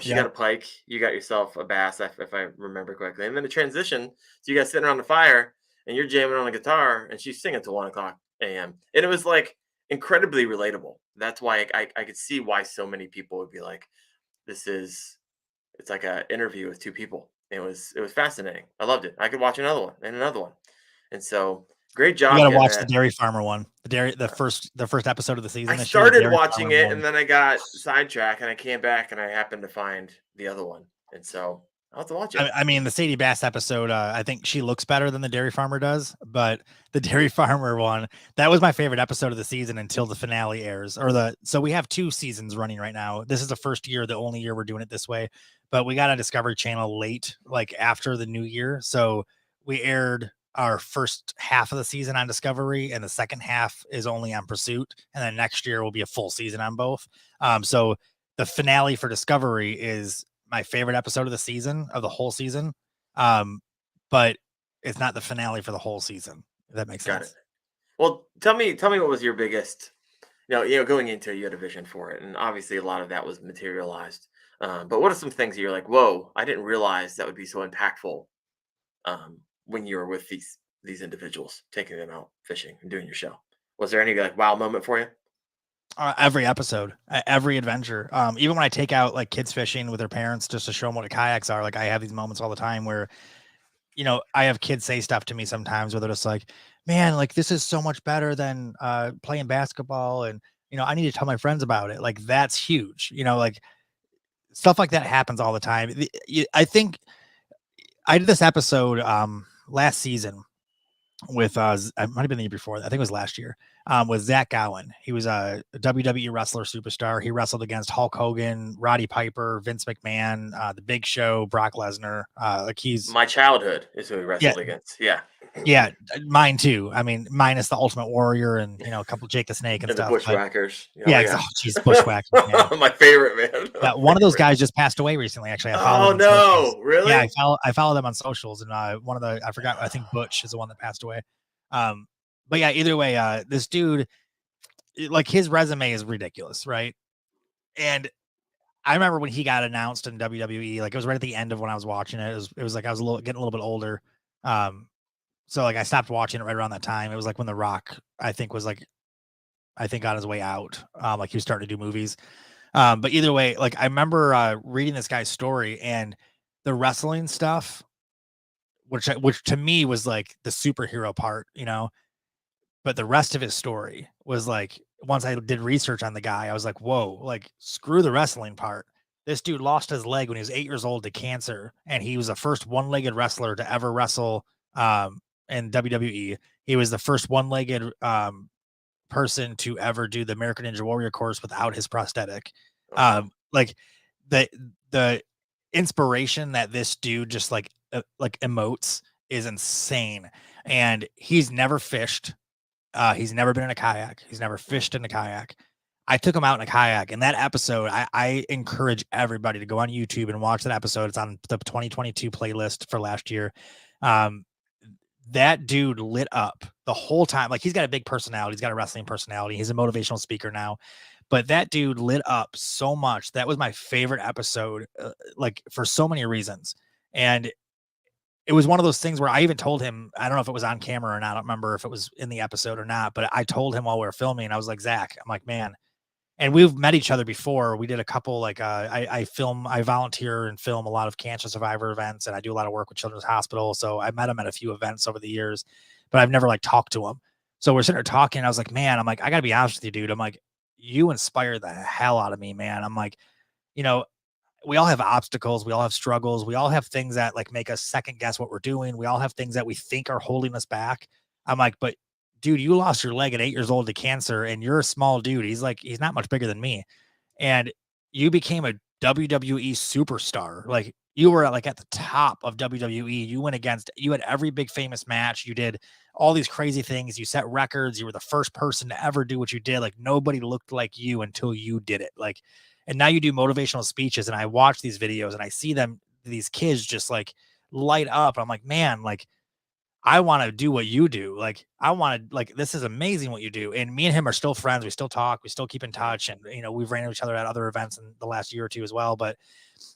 She Yeah. got a pike. You got yourself a bass, if I remember correctly. And then the transition, so you guys sitting around the fire, and you're jamming on a guitar, and she's singing till 1 o'clock a.m. And it was like incredibly relatable. That's why I could see why so many people would be like, it's like an interview with two people. It was fascinating. I loved it. I could watch another one and another one. And so great You job got to getting watch the that. dairy farmer one. The uh, first episode of the I season this year, the started dairy watching farmer it, and one. then I got sidetracked, and I came back, and I happened to find the other one. And so I'll have to watch it. I mean, the Sadie Bass episode, I think she looks better than the dairy farmer does, but the dairy farmer one, that was my favorite episode of the season until the finale airs. So we have 2 seasons running right now. This is the first year, the only year we're doing it this way, but we got on Discovery Channel late, like after the new year. So we aired our first half of the season on Discovery, and the second half is only on Pursuit. And then next year will be a full season on both. So the finale for Discovery is my favorite episode of the season, of the whole season. But it's not the finale for the whole season, if that makes Got it. sense. Well, tell me what was your biggest, going into it, you had a vision for it, and obviously a lot of that was materialized. But what are some things that you're like, whoa, I didn't realize that would be so impactful when you were with these individuals, taking them out fishing and doing your show? Was there any like wow moment for you? Every episode, every adventure. Even when I take out like kids fishing with their parents just to show them what kayaks are, like I have these moments all the time where, you know, I have kids say stuff to me sometimes where they're just like, man, like this is so much better than playing basketball. And, you know, I need to tell my friends about it. Like that's huge, you know, like stuff like that happens all the time. I think I did this episode last season with it might have been the year before. I think it was last year. With Zach Gowen. He was a WWE wrestler superstar. He wrestled against Hulk Hogan, Roddy Piper, Vince McMahon, The Big Show, Brock Lesnar. Like he's My childhood is who we yeah, wrestled against. Yeah, yeah, mine too. I mean, minus the Ultimate Warrior and a couple Jake the Snake and and the stuff. But Bushwhackers. Oh yeah, yeah, oh, geez, Bushwhackers, man. my favorite, man. Yeah, My one of those favorite. guys just passed away recently. Actually, I follow Oh them on socials. no, Yeah, really? I follow them on socials, and one of the I forgot. I think Butch is the one that passed away. But yeah, either way, this dude, like his resume is ridiculous, right? And I remember when he got announced in WWE, like it was right at the end of when I was watching it. It was like I was getting a little bit older. Um, so like I stopped watching it right around that time. It was like when The Rock, I think, was like I think on his way out. Like he was starting to do movies. But either way, like I remember reading this guy's story and the wrestling stuff, which to me was like the superhero part, you know. But the rest of his story was like once I did research on the guy, I was like, whoa, like screw the wrestling part. This dude lost his leg when he was 8 years old to cancer, and he was the first one-legged wrestler to ever wrestle in WWE. He was the first one-legged person to ever do the American Ninja Warrior course without his prosthetic. Oh wow. Like the inspiration that this dude just like emotes is insane. And he's never fished. He's never been in a kayak. He's never fished in a kayak. I took him out in a kayak, and that episode, I encourage everybody to go on YouTube and watch that episode. It's on the 2022 playlist for last year. That dude lit up the whole time. Like he's got a big personality. He's got a wrestling personality. He's a motivational speaker now. but that dude lit up so much. That was my favorite episode, like for so many reasons. And it was one of those things where I even told him, I don't know if it was on camera or not. I don't remember if it was in the episode or not, but I told him while we were filming, I was like, Zach, I'm like, man, and we've met each other before. We did a couple, like, I volunteer and film a lot of cancer survivor events, and I do a lot of work with Children's Hospital. So I met him at a few events over the years, but I've never like talked to him. So we're sitting there talking. I was like, man, I'm like, I gotta be honest with you, dude. I'm like, you inspire the hell out of me, man. I'm like, you know, we all have obstacles, we all have struggles, we all have things that like make us second guess what we're doing. We all have things that we think are holding us back. I'm like, but dude, you lost your leg at 8 years old to cancer and you're a small dude. He's like, he's not much bigger than me. And you became a WWE superstar. Like you were like at the top of WWE. You went against, you had every big famous match. You did all these crazy things. You set records. You were the first person to ever do what you did. Like nobody looked like you until you did it. Like, and now you do motivational speeches and I watch these videos and I see them, these kids just like light up. I'm like, man, like I want to do what you do. Like I want to, like, this is amazing what you do. And me and him are still friends. We still talk, we still keep in touch. And, you know, we've ran into each other at other events in the last year or two as well. But,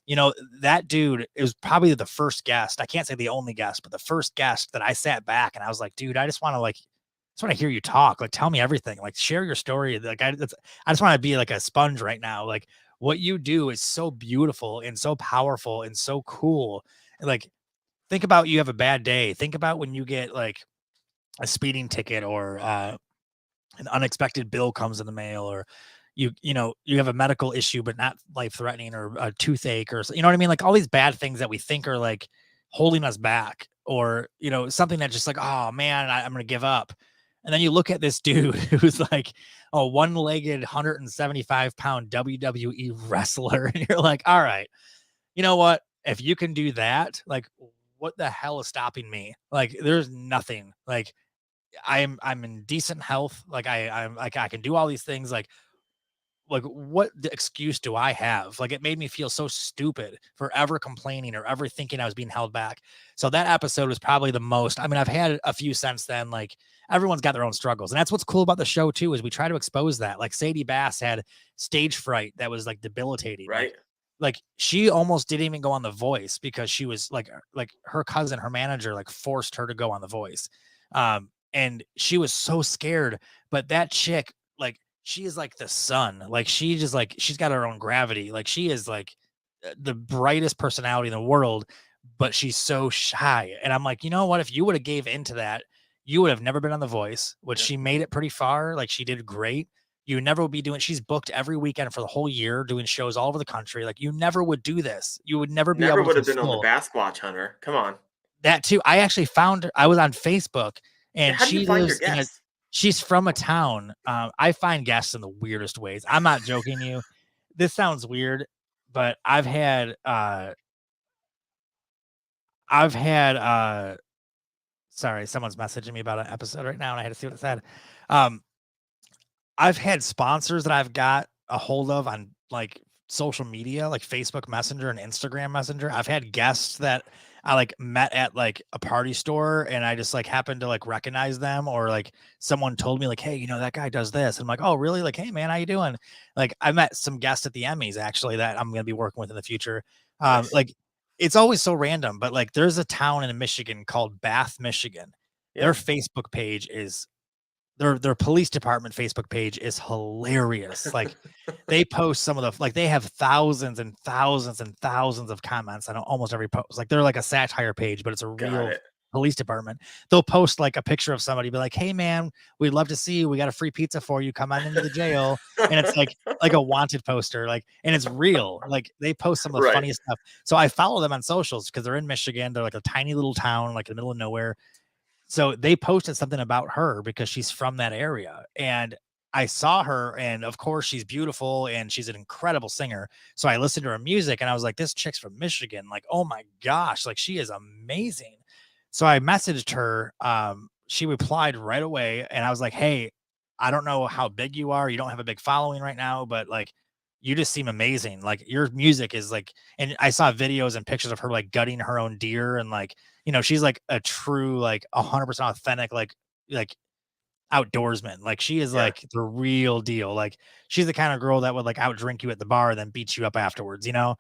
you know, that dude is probably the first guest. I can't say the only guest, but the first guest that I sat back and I was like, dude, I just want to like, just want to hear you talk. Like, tell me everything. Like, share your story. Like, I just want to be like a sponge right now. Like, what you do is so beautiful and so powerful and so cool. And like, think about you have a bad day. Think about when you get like a speeding ticket or an unexpected bill comes in the mail, or you know you have a medical issue but not life threatening, or a toothache, or you know what I mean, like all these bad things that we think are like holding us back, or you know something that just like, oh man, I'm gonna give up. And then you look at this dude who's like a one-legged 175-pound WWE wrestler and you're like, all right, you know what, if you can do that, like what the hell is stopping me? Like there's nothing. Like I'm in decent health. Like I'm like I can do all these things. Like what excuse do I have? Like it made me feel so stupid for ever complaining or ever thinking I was being held back. So that episode was probably the most. I mean, I've had a few since then. Like everyone's got their own struggles. And that's what's cool about the show too, is we try to expose that. Like Sadie Bass had stage fright that was like debilitating. Right. Like she almost didn't even go on The Voice because she was like her cousin, her manager, like forced her to go on The Voice. And she was so scared. But that chick, like, she is like the sun. Like she just like she's got her own gravity. Like she is like the brightest personality in the world, but she's so shy. And I'm like, you know what? If you would have gave into that, you would have never been on The Voice, which she made it pretty far. Like she did great. You never would be doing, she's booked every weekend for the whole year doing shows all over the country. Like you never would do this. You would never be Never able would to have been on the fulfill Bassquatch Hunter. Come on. that too. I actually found her, I was on Facebook Yeah, and how do you she find your lives in a, guests? she's from a town. I find guests in the weirdest ways. I'm not joking you. This sounds weird, but I've had sorry, someone's messaging me about an episode right now and I had to see what it said. Um, I've had sponsors that I've got a hold of on like social media, like Facebook Messenger and Instagram Messenger. I've had guests that I like met at like a party store and I just like happened to like recognize them, or like someone told me like, hey, you know, that guy does this. And I'm like, oh, really? Like, hey man, how you doing? Like I met some guests at the Emmys actually that I'm gonna be working with in the future. Nice. Like it's always so random, but like there's a town in Michigan called Bath, Michigan. Their Yeah. Facebook page is their police department Facebook page is hilarious. Like they post some of the, like they have thousands and thousands and thousands of comments on almost every post. Like they're like a satire page, but it's a Got real it. police department. They'll post like a picture of somebody, be like, hey man, we'd love to see you. We got a free pizza for you. Come on into the jail. And it's like a wanted poster, like, and it's real. Like they post some of the Right. funniest stuff. So I follow them on socials because they're in Michigan. They're like a tiny little town, like in the middle of nowhere. So they posted something about her because she's from that area. And I saw her, and of course, she's beautiful and she's an incredible singer. So I listened to her music and I was like, this chick's from Michigan. Like, oh my gosh, like she is amazing. So I messaged her. She replied right away. And I was like, hey, I don't know how big you are. You don't have a big following right now, but like, you just seem amazing. Like your music is like, and I saw videos and pictures of her like gutting her own deer and like, you know, she's like a true, like 100% authentic, like outdoorsman. Like she is Yeah. like the real deal. Like she's the kind of girl that would like outdrink you at the bar and then beat you up afterwards, you know?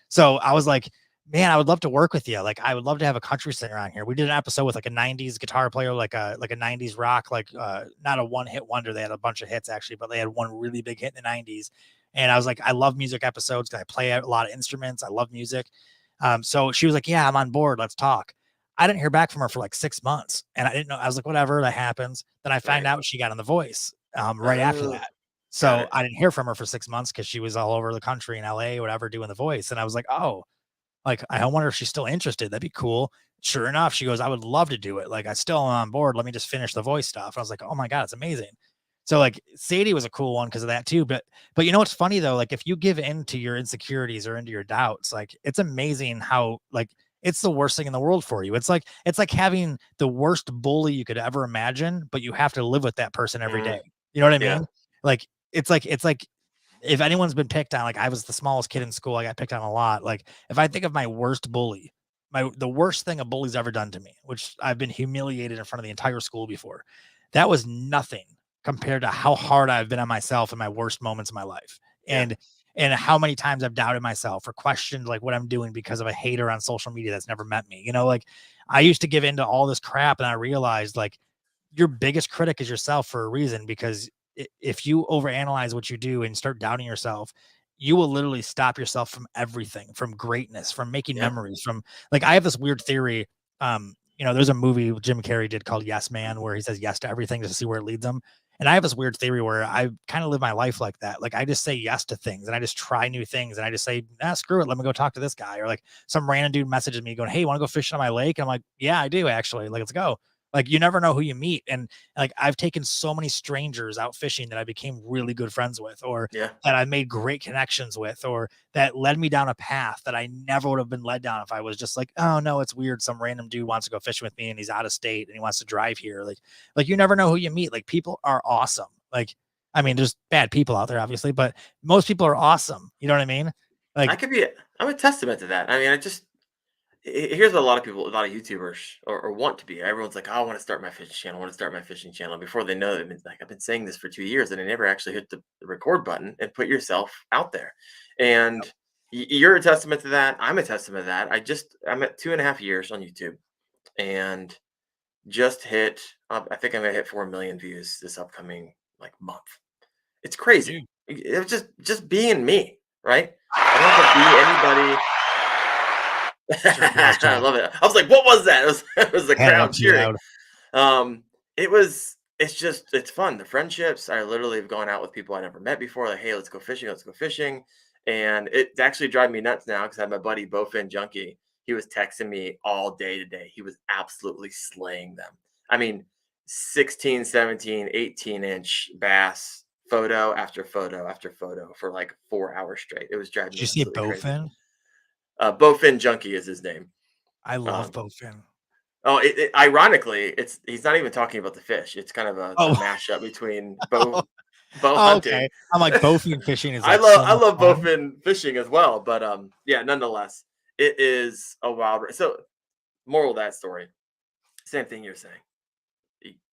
So I was like, man, I would love to work with you. Like I would love to have a country singer on here. We did an episode with like a 90s guitar player, like a 90s rock, like not a one-hit wonder. They had a bunch of hits actually, but they had one really big hit in the 90s. And I was like, I love music episodes because I play a lot of instruments. I love music. So she was like, yeah, I'm on board. Let's talk. I didn't hear back from her for like 6 months. And I didn't know. I was like, whatever, that happens. Then I find Right. out she got on The Voice right after Oh, that. got So it. I didn't hear from her for 6 months because she was all over the country in LA, whatever, doing The Voice. And I was like, oh, like, I wonder if she's still interested. That'd be cool. Sure enough, she goes, I would love to do it. Like, I still am on board. Let me just finish The Voice stuff. I was like, oh my God, it's amazing. So like Sadie was a cool one because of that too. But you know what's funny though? Like if you give in to your insecurities or into your doubts, like it's amazing how like it's the worst thing in the world for you. It's like having the worst bully you could ever imagine, but you have to live with that person every Mm, day. You know what I yeah. mean? Like it's like if anyone's been picked on, like I was the smallest kid in school, I got picked on a lot. Like if I think of my worst bully, the worst thing a bully's ever done to me, which I've been humiliated in front of the entire school before, that was nothing compared to how hard I've been on myself in my worst moments of my life. Yeah. And how many times I've doubted myself or questioned like what I'm doing because of a hater on social media that's never met me. You know, like I used to give into all this crap and I realized like your biggest critic is yourself for a reason because if you overanalyze what you do and start doubting yourself, you will literally stop yourself from everything, from greatness, from making Yeah. memories, from like I have this weird theory. You know, there's a movie Jim Carrey did called Yes Man, where he says yes to everything just to see where it leads him. And I have this weird theory where I kind of live my life like that. Like I just say yes to things and I just try new things and I just say, screw it. Let me go talk to this guy. Or like some random dude messages me going, hey, you want to go fishing on my lake? And I'm like, yeah, I do actually. Like, let's go. Like you never know who you meet. And like I've taken so many strangers out fishing that I became really good friends with, or Yeah. that I made great connections with, or that led me down a path that I never would have been led down if I was just like, oh no, it's weird. Some random dude wants to go fishing with me and he's out of state and he wants to drive here. Like you never know who you meet. Like people are awesome. Like, I mean, there's bad people out there, obviously, but most people are awesome. You know what I mean? I Like, could be. I'm a testament to that. I mean, here's what a lot of people, a lot of YouTubers, or want to be. Everyone's like, oh, I want to start my fishing channel. I want to start my fishing channel. Before they know it, it's like I've been saying this for 2 years, and I never actually hit the record button and put yourself out there. And you're a testament to that. I'm a testament to that. I'm at 2.5 years on YouTube, and just hit. I think I'm gonna hit 4 million views this upcoming like month. It's crazy. dude, It was just being me, right? I don't have to be anybody. I love it. I was like, what was that? It was the hand it up crowd to you cheering. loud. It's fun. The friendships, I literally have gone out with people I never met before. Like, hey, let's go fishing. Let's go fishing. And it's actually driving me nuts now because I have my buddy Bowfin Junkie. He was texting me all day today. He was absolutely slaying them. I mean, 16, 17, 18-inch bass, photo after photo after photo for like 4 hours straight. It was driving Did me you see absolutely crazy. Bowfin? Bowfin Junkie is his name. I love Um, Bowfin. Oh, ironically, he's not even talking about the fish. It's kind of a Oh, mashup between bow oh, hunting. okay. I'm like Bowfin fishing is I like love so I much love fun. bowfin fishing as well, but yeah, nonetheless, it is a wild. So, moral of that story, same thing you're saying.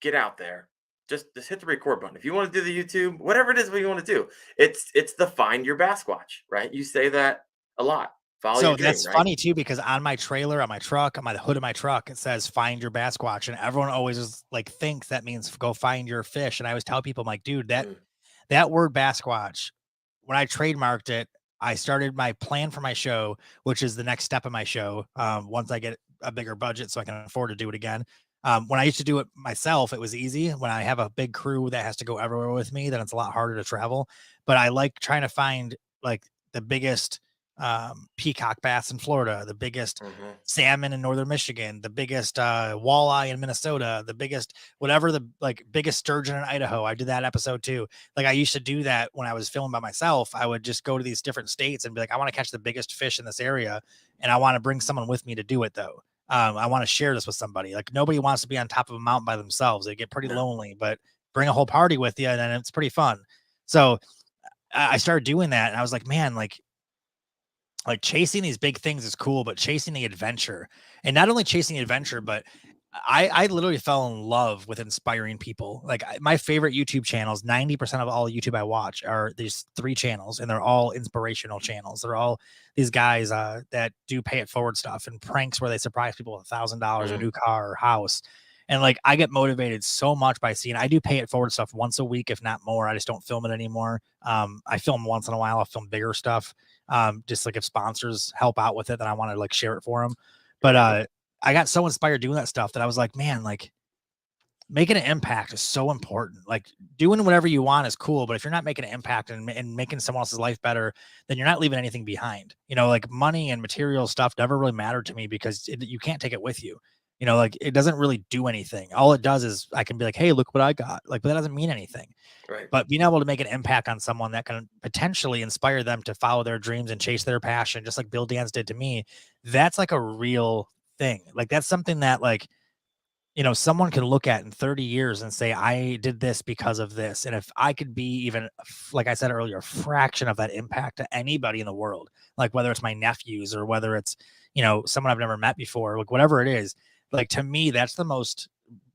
Get out there, just hit the record button. If you want to do the YouTube, whatever it is what you want to do, it's the find your Bassquatch, right? You say that a lot. Follow your So dream, that's right? funny too, because on my trailer, on my truck, on my hood of my truck, it says "Find your Bassquatch," and everyone always is like thinks that means go find your fish. And I always tell people, I'm like, dude, that Mm, that word Bassquatch, when I trademarked it, I started my plan for my show, which is the next step of my show. Once I get a bigger budget, so I can afford to do it again. When I used to do it myself, it was easy. When I have a big crew that has to go everywhere with me, then it's a lot harder to travel. But I like trying to find like the biggest peacock bass in Florida, the biggest mhm. salmon in northern Michigan, the biggest walleye in Minnesota, the biggest whatever the like biggest sturgeon in Idaho. I did that episode too. Like I used to do that when I was filming by myself. I would just go to these different states and be like, I want to catch the biggest fish in this area, and I want to bring someone with me to do it though. I want to share this with somebody. Like nobody wants to be on top of a mountain by themselves. They get pretty No, lonely, but bring a whole party with you, and then it's pretty fun. So I started doing that, and I was like, man, like chasing these big things is cool, but chasing the adventure, and not only chasing the adventure, but I literally fell in love with inspiring people. Like my favorite YouTube channels, 90% of all YouTube I watch are these 3 channels, and they're all inspirational channels. They're all these guys that do pay it forward stuff and pranks where they surprise people with $1,000, a Mm, new car or house. And like I get motivated so much by seeing. I do pay it forward stuff once a week, if not more. I just don't film it anymore. I film once in a while. I film bigger stuff. Just like if sponsors help out with it, then I want to like share it for them. But right. I got so inspired doing that stuff that I was like, man, like making an impact is so important. Like doing whatever you want is cool, but if you're not making an impact and making someone else's life better, then you're not leaving anything behind. Like money and material stuff never really mattered to me because you can't take it with you. Like it doesn't really do anything. All it does is I can be like, hey, look what I got. Like, but that doesn't mean anything. Right. But being able to make an impact on someone that can potentially inspire them to follow their dreams and chase their passion, just like Bill Dance did to me, that's like a real thing. Like that's something that like someone can look at in 30 years and say, I did this because of this. And if I could be even, like I said earlier, a fraction of that impact to anybody in the world, like whether it's my nephews or whether it's, someone I've never met before, like whatever it is, like to me, that's the most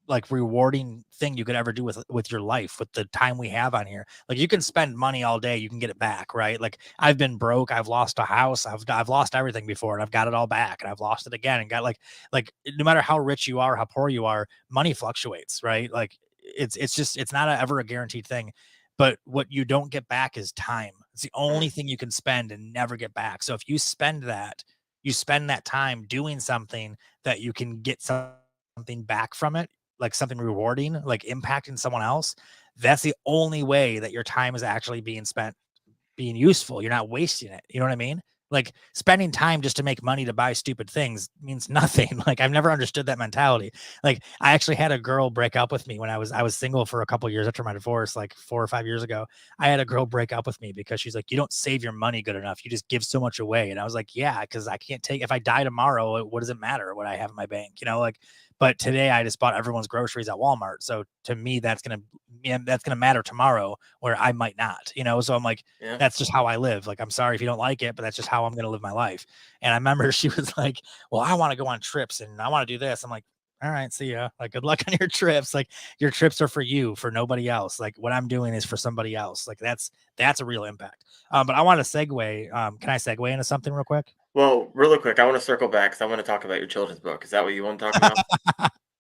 like rewarding thing you could ever do with your life, with the time we have on here. Like you can spend money all day, you can get it back, right? Like I've been broke, I've lost a house, I've lost everything before, and I've got it all back, and I've lost it again, and got like no matter how rich you are, how poor you are, money fluctuates, right? Like it's not ever a guaranteed thing. But what you don't get back is time. It's the only Mm, thing you can spend and never get back. So if you spend that time doing something that you can get something back from it, like something rewarding, like impacting someone else, that's the only way that your time is actually being spent being useful. You're not wasting it. You know what I mean? Like spending time just to make money to buy stupid things means nothing. Like I've never understood that mentality. Like I actually had a girl break up with me when I was single for a couple years after my divorce, like 4 or 5 years ago. I had a girl break up with me because she's like, you don't save your money good enough. You just give so much away. And I was like, yeah, because I can't take if I die tomorrow, what does it matter what I have in my bank? Like, but today I just bought everyone's groceries at Walmart. So to me, that's gonna matter tomorrow where I might not. So I'm like, yeah. that's just how I live. Like, I'm sorry if you don't like it, but that's just how I'm going to live my life. And I remember she was like, well, I want to go on trips and I want to do this. I'm like, all right, see ya. Like, good luck on your trips. Like, your trips are for you, for nobody else. Like, what I'm doing is for somebody else. Like, that's a real impact. But I want to segue. Can I segue into something real quick? Well, really quick, I want to circle back because I want to talk about your children's book. Is that what you want to talk about?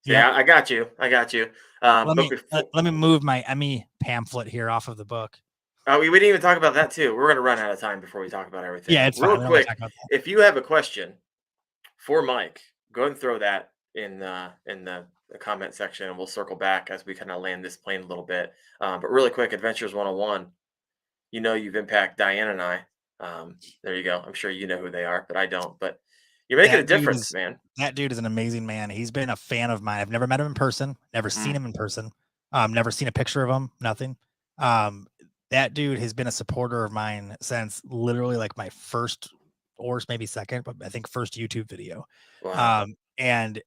So, Yep. yeah, I got you. I got you. Let But me before, let me move my Emmy pamphlet here off of the book. we didn't even talk about that too. We're gonna run out of time before we talk about Yeah, everything. it's Real fine. We don't got to quick, talk about that. if you have a question for Mike, go ahead and throw that in the comment section, and we'll circle back as we kind of land this plane a little bit. But really quick, Adventures 101. You've impacted Diane and I. There you go. I'm sure you know who they are, but I don't. But you're making a That dude difference, is man. that dude is an amazing man. He's been a fan of mine. I've never met him in person, never seen Mm, him in person, never seen a picture of him, nothing. Um, that dude has been a supporter of mine since literally like my first or maybe second, but I think first YouTube video. wow. And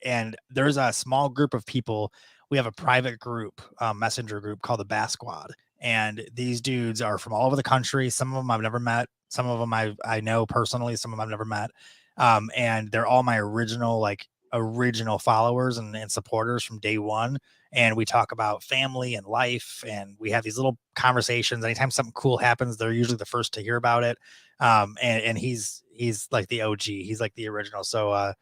there's a small group of people. We have a private group, messenger group called the Bass Squad. And these dudes are from all over the country. Some of them I've never met. Some of them I know personally. Some of them I've never met. And they're all my original followers and supporters from day one. And we talk about family and life, and we have these little conversations. Anytime something cool happens, they're usually the first to hear about it. And he's like the OG. He's like the original. So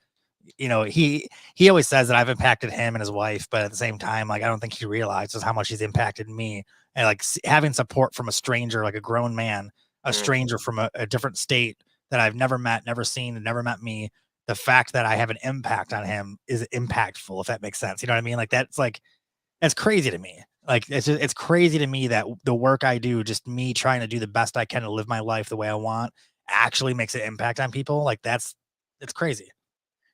he always says that I've impacted him and his wife, but at the same time, like I don't think he realizes how much he's impacted me. And like having support from a stranger, like a grown man, a Mm, stranger from a different state that I've never met, never seen, and never met me. The fact that I have an impact on him is impactful, if that makes sense. You know what I mean? That's crazy to me. Like it's crazy to me that the work I do, just me trying to do the best I can to live my life the way I want, actually makes an impact on people. Like it's crazy.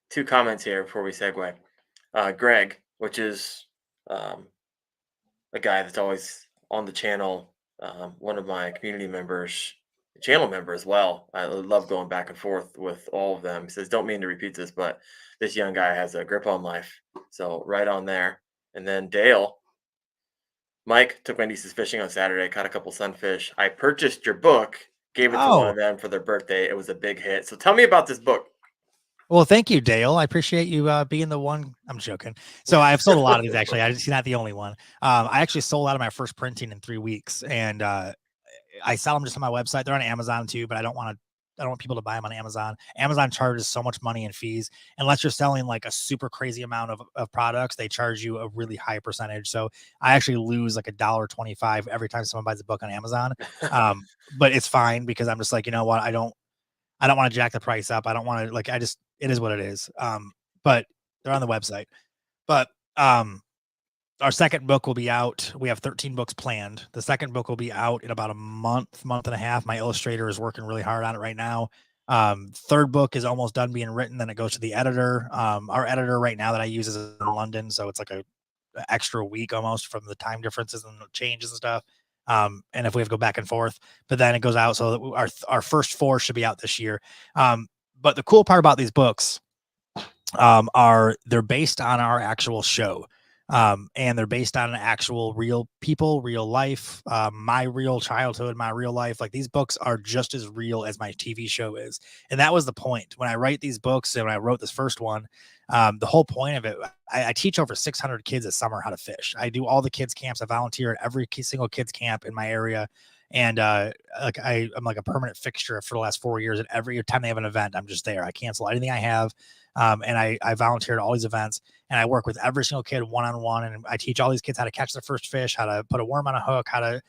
Two comments here before we segue. Greg, which is um, a guy that's always on the channel, one of my community members, channel member as well. I love going back and forth with all of them. He says, don't mean to repeat this, but this young guy has a grip on life. So right on there. And then Dale, Mike took my nieces fishing on Saturday, caught a couple sunfish. I purchased your book, gave it to one Oh, of them for their birthday. It was a big hit. So tell me about this book. Well, thank you, Dale. I appreciate you being the one. I'm joking. So I've sold a lot of these actually. She's not the only one. I actually sold out of my first printing in 3 weeks, and I sell them just on my website. They're on Amazon too, but I don't want people to buy them on Amazon. Amazon charges so much money in fees. Unless you're selling like a super crazy amount of products, they charge you a really high percentage. So I actually lose like $1.25 every time someone buys a book on Amazon. But it's fine because I'm just like, you know what? I don't want to jack the price up. I don't want to it is what it is. But they're on the website. But our second book will be out. We have 13 books planned. The second book will be out in about a month and a half. My illustrator is working really hard on it right now. Third book is almost done being written. Then it goes to the editor. Our editor right now that I use is in London. So it's like a extra week almost from the time differences and the changes and stuff. And if we have to go back and forth, but then it goes out. So that our first 4 should be out this year. But the cool part about these books are they're based on our actual show. And they're based on actual real people, real life, my real childhood, my real life. Like these books are just as real as my TV show is. And that was the point when I write these books. And when I wrote this first one, the whole point of it, I teach over 600 kids this summer how to fish. I do all the kids camps. I volunteer at every single kids camp in my area. And I'm like a permanent fixture for the last 4 years. And every time they have an event, I'm just there. I cancel anything I have. And I volunteer at all these events, and I work with every single kid one-on-one. And I teach all these kids how to catch their first fish, how to put a worm on a hook, how to,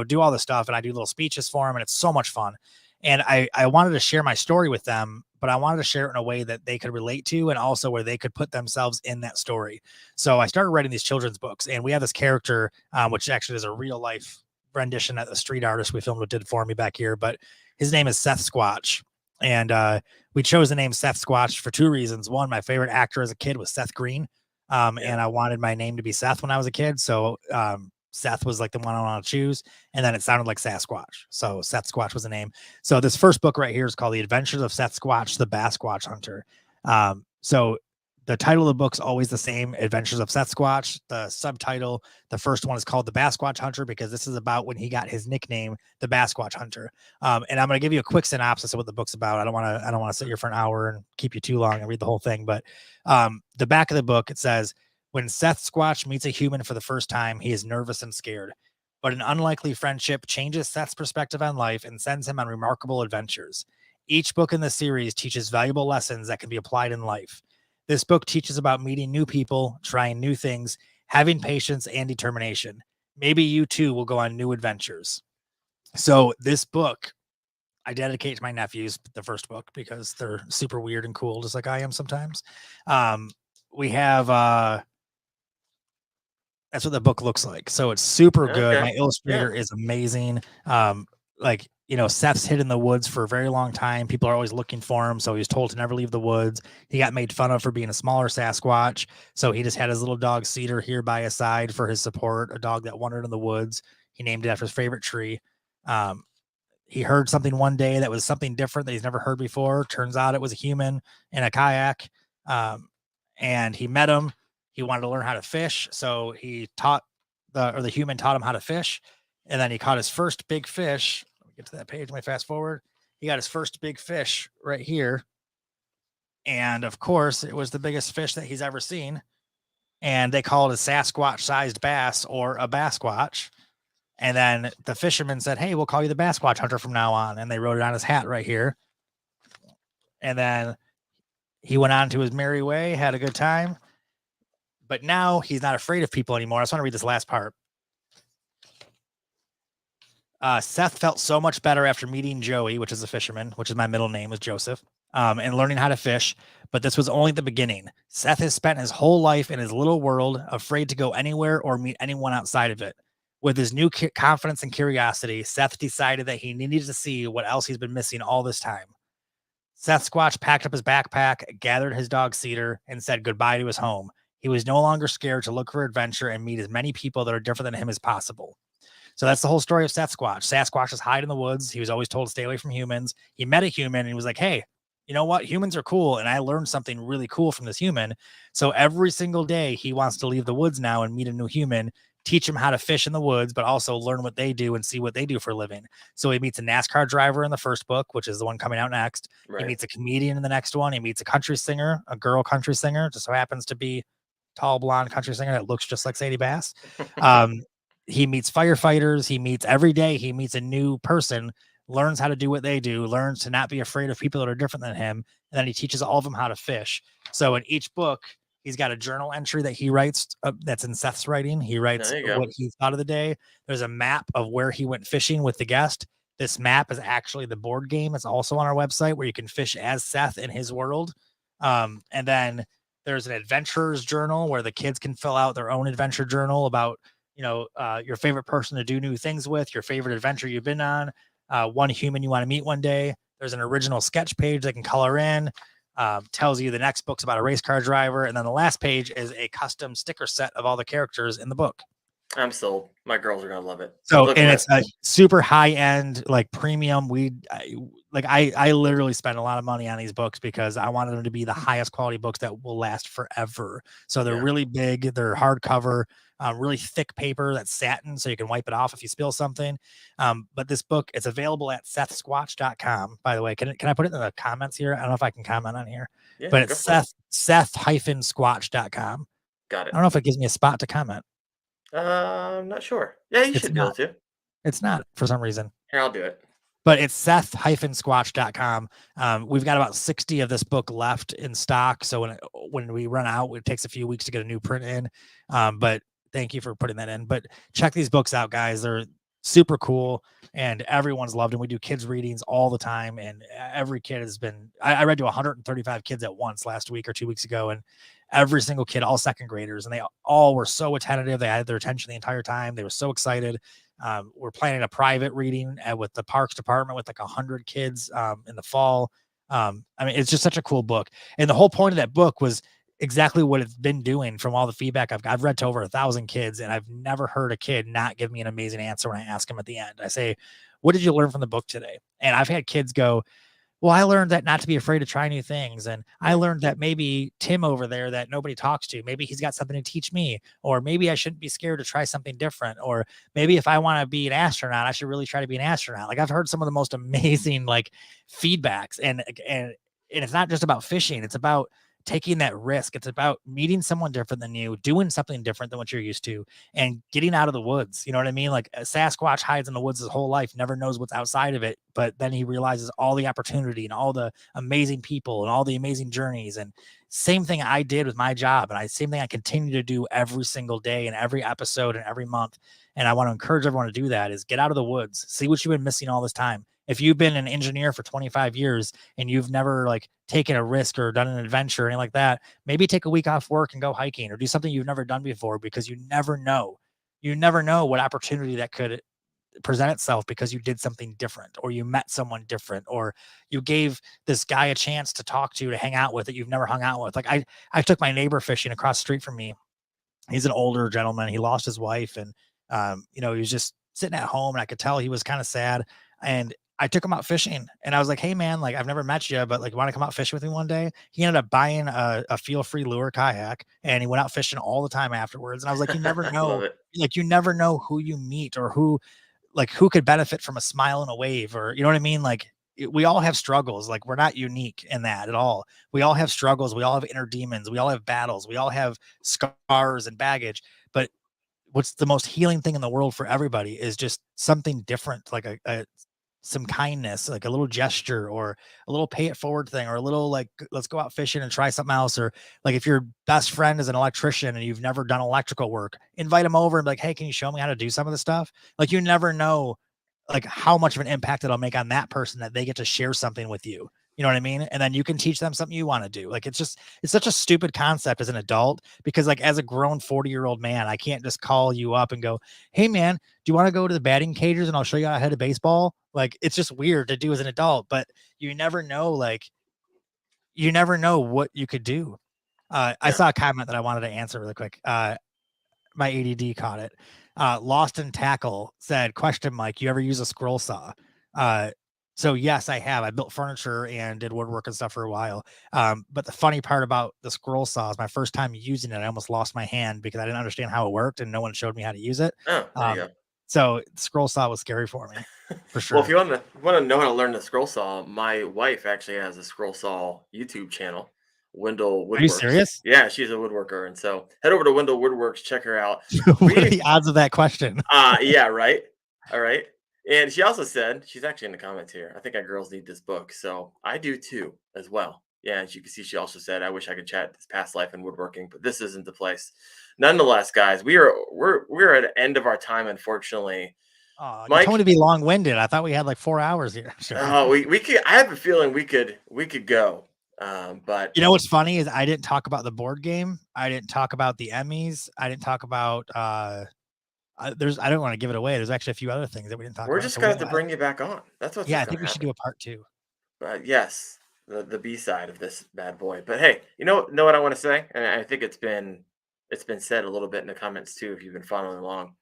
do all this stuff. And I do little speeches for them, and it's so much fun. And I wanted to share my story with them, but I wanted to share it in a way that they could relate to, and also where they could put themselves in that story. So I started writing these children's books, and we have this character, which actually is a real life rendition that the street artist we filmed did for me back here, but his name is Seth Squatch. And we chose the name Seth Squatch for 2 reasons. One, my favorite actor as a kid was Seth Green. And I wanted my name to be Seth when I was a kid. So Seth was like the one I wanted to choose. And then it sounded like Sasquatch. So Seth Squatch was the name. So this first book right here is called The Adventures of Seth Squatch, the Bassquatch Hunter. So the title of the book's always the same, Adventures of Seth Squatch. The subtitle, the first one is called The Bassquatch Hunter because this is about when he got his nickname, the Bassquatch Hunter. And I'm going to give you a quick synopsis of what the book's about. I don't want to sit here for an hour and keep you too long and read the whole thing. But the back of the book, it says, when Seth Squatch meets a human for the first time, he is nervous and scared. But an unlikely friendship changes Seth's perspective on life and sends him on remarkable adventures. Each book in the series teaches valuable lessons that can be applied in life. This book teaches about meeting new people, trying new things, having patience and determination. Maybe you too will go on new adventures. So this book, I dedicate to my nephews, the first book, because they're super weird and cool, just like I am sometimes. We have, that's what the book looks like. So it's super good. My illustrator is amazing. Seth's hid in the woods for a very long time. People are always looking for him. So he was told to never leave the woods. He got made fun of for being a smaller Sasquatch. So he just had his little dog Cedar here by his side for his support, a dog that wandered in the woods. He named it after his favorite tree. He heard something one day that was something different that he's never heard before. Turns out it was a human in a kayak. And he met him. He wanted to learn how to fish. So he the human taught him how to fish. And then he caught his first big fish. Get to that page. Let me fast forward. He got his first big fish right here. And of course, it was the biggest fish that he's ever seen. And they call it a Sasquatch-sized bass or a Bassquatch. And then the fisherman said, hey, we'll call you the Bassquatch Hunter from now on. And they wrote it on his hat right here. And then he went on to his merry way, had a good time. But now he's not afraid of people anymore. I just want to read this last part. Seth felt so much better after meeting Joey, which is a fisherman, which is my middle name, is Joseph, and learning how to fish. But this was only the beginning. Seth has spent his whole life in his little world, afraid to go anywhere or meet anyone outside of it. With his new confidence and curiosity, Seth decided that he needed to see what else he's been missing all this time. Seth Squatch packed up his backpack, gathered his dog Cedar, and said goodbye to his home. He was no longer scared to look for adventure and meet as many people that are different than him as possible. So that's the whole story of Seth Squatch. Sasquatches hide in the woods. He was always told to stay away from humans. He met a human and he was like, hey, you know what? Humans are cool. And I learned something really cool from this human. So every single day he wants to leave the woods now and meet a new human teach him how to fish in the woods, but also learn what they do and see what they do for a living. So he meets a NASCAR driver in the first book, which is the one coming out next. He Right. meets a comedian in the next one. He meets a country singer, a girl country singer, just so happens to be tall, blonde country singer that looks just like Sadie Bass. He meets firefighters. He meets every day. He meets a new person, learns how to do what they do, learns to not be afraid of people that are different than him. And then he teaches all of them how to fish. So in each book, he's got a journal entry that he writes that's in Seth's writing. He writes what he thought of the day. There's a map of where he went fishing with the guest. This map is actually the board game. It's also on our website where you can fish as Seth in his world. And then there's an adventurer's journal where the kids can fill out their own adventure journal about, your favorite person to do new things with, your favorite adventure you've been on, one human you want to meet one day. There's an original sketch page they can color in. Tells you the next book's about a race car driver, and then the last page is a custom sticker set of all the characters in the book. I'm sold. My girls are gonna love it. So, and it's a super high end, like premium. I literally spend a lot of money on these books because I wanted them to be the highest quality books that will last forever. So they're really big. They're hardcover, really thick paper that's satin, so you can wipe it off if you spill something. But this book, it's available at sethsquatch.com. By the way, can I put it in the comments here? I don't know if I can comment on here, but it's seth-squatch.com. Got it. I don't know if it gives me a spot to comment. I'm not sure. Yeah, you should be able to. It's not for some reason. Here, I'll do it. But it's seth-squatch.com. We've got about 60 of this book left in stock. So when we run out, it takes a few weeks to get a new print in. But thank you for putting that in. But check these books out, guys. They're super cool and everyone's loved them. We do kids readings all the time. And every kid has been, I read to 135 kids at once last week or 2 weeks ago. And every single kid, all second graders, and they all were so attentive. They had their attention the entire time. They were so excited. We're planning a private reading with the parks department with like 100 kids in the fall. I mean, it's just such a cool book. And the whole point of that book was exactly what it's been doing from all the feedback I've read to over 1,000 kids, and I've never heard a kid not give me an amazing answer when I ask them at the end. I say, what did you learn from the book today? And I've had kids go, well, I learned that not to be afraid to try new things. And I learned that maybe Tim over there that nobody talks to, maybe he's got something to teach me, or maybe I shouldn't be scared to try something different. Or maybe if I want to be an astronaut, I should really try to be an astronaut. Like I've heard some of the most amazing like feedbacks, and it's not just about fishing. It's about taking that risk. It's about meeting someone different than you, doing something different than what you're used to, and getting out of the woods. You know what I mean? Like a Sasquatch hides in the woods his whole life, never knows what's outside of it, but then he realizes all the opportunity and all the amazing people and all the amazing journeys. And same thing I did with my job, and same thing I continue to do every single day and every episode and every month. And I want to encourage everyone to do that, is get out of the woods, see what you've been missing all this time. If you've been an engineer for 25 years and you've never like taken a risk or done an adventure or anything like that, maybe take a week off work and go hiking or do something you've never done before, because you never know what opportunity that could present itself because you did something different, or you met someone different, or you gave this guy a chance to talk to hang out with that you've never hung out with. Like I took my neighbor fishing across the street from me. He's an older gentleman. He lost his wife, and he was just sitting at home, and I could tell he was kind of sad. And I took him out fishing, and I was like, hey man, like I've never met you, but like, you want to come out fishing with me one day? He ended up buying a feel-free lure kayak, and he went out fishing all the time afterwards. And I was like, you never know, like you never know who you meet or who could benefit from a smile and a wave, or, you know what I mean? Like we all have struggles. Like we're not unique in that at all. We all have struggles. We all have inner demons. We all have battles. We all have scars and baggage, but what's the most healing thing in the world for everybody is just something different, like some kindness, like a little gesture, or a little pay it forward thing, or a little like, let's go out fishing and try something else. Or like if your best friend is an electrician and you've never done electrical work, invite him over and be like, hey, can you show me how to do some of the stuff? Like you never know like how much of an impact it'll make on that person that they get to share something with you. You know what I mean? And then you can teach them something you want to do. Like it's such a stupid concept as an adult, because like as a grown 40-year-old man, I can't just call you up and go, hey man, do you want to go to the batting cages and I'll show you how to hit a baseball? Like it's just weird to do as an adult, but you never know, like you never know what you could do. I saw a comment that I wanted to answer really quick. My ADD caught it. Lost in Tackle said, question, Mike, you ever use a scroll saw? So yes, I have. I built furniture and did woodwork and stuff for a while. But the funny part about the scroll saw is my first time using it, I almost lost my hand because I didn't understand how it worked and no one showed me how to use it. Oh, there you go. So the scroll saw was scary for me, for Well, if sure. you want to know how to learn the scroll saw, my wife actually has a scroll saw YouTube channel, Wendell Are you Woodworks. serious? Yeah, she's a woodworker, and so head over to Wendell Woodworks, check her out. What are We the odds of that question? Yeah, right. All right. And she also said, she's actually in the comments here, I think our girls need this book. So I do too, as well. Yeah, as you can see, she also said, I wish I could chat this past life in woodworking, but this isn't the place. Nonetheless, guys, we're at the end of our time, unfortunately. Oh, you told me Mike, to be long-winded. I thought we had like 4 hours here. Sure. we could I have a feeling we could go. But You know what's funny is I didn't talk about the board game. I didn't talk about the Emmys. I didn't talk about there's I don't want to give it away. There's actually a few other things that we didn't talk we're about. just So gonna have to bring you back on. That's what's yeah, just I gonna think we should happen. do a part 2. Yes, the B side of this bad boy. But hey, know what I want to say, and I think it's been said a little bit in the comments too. If you've been following along,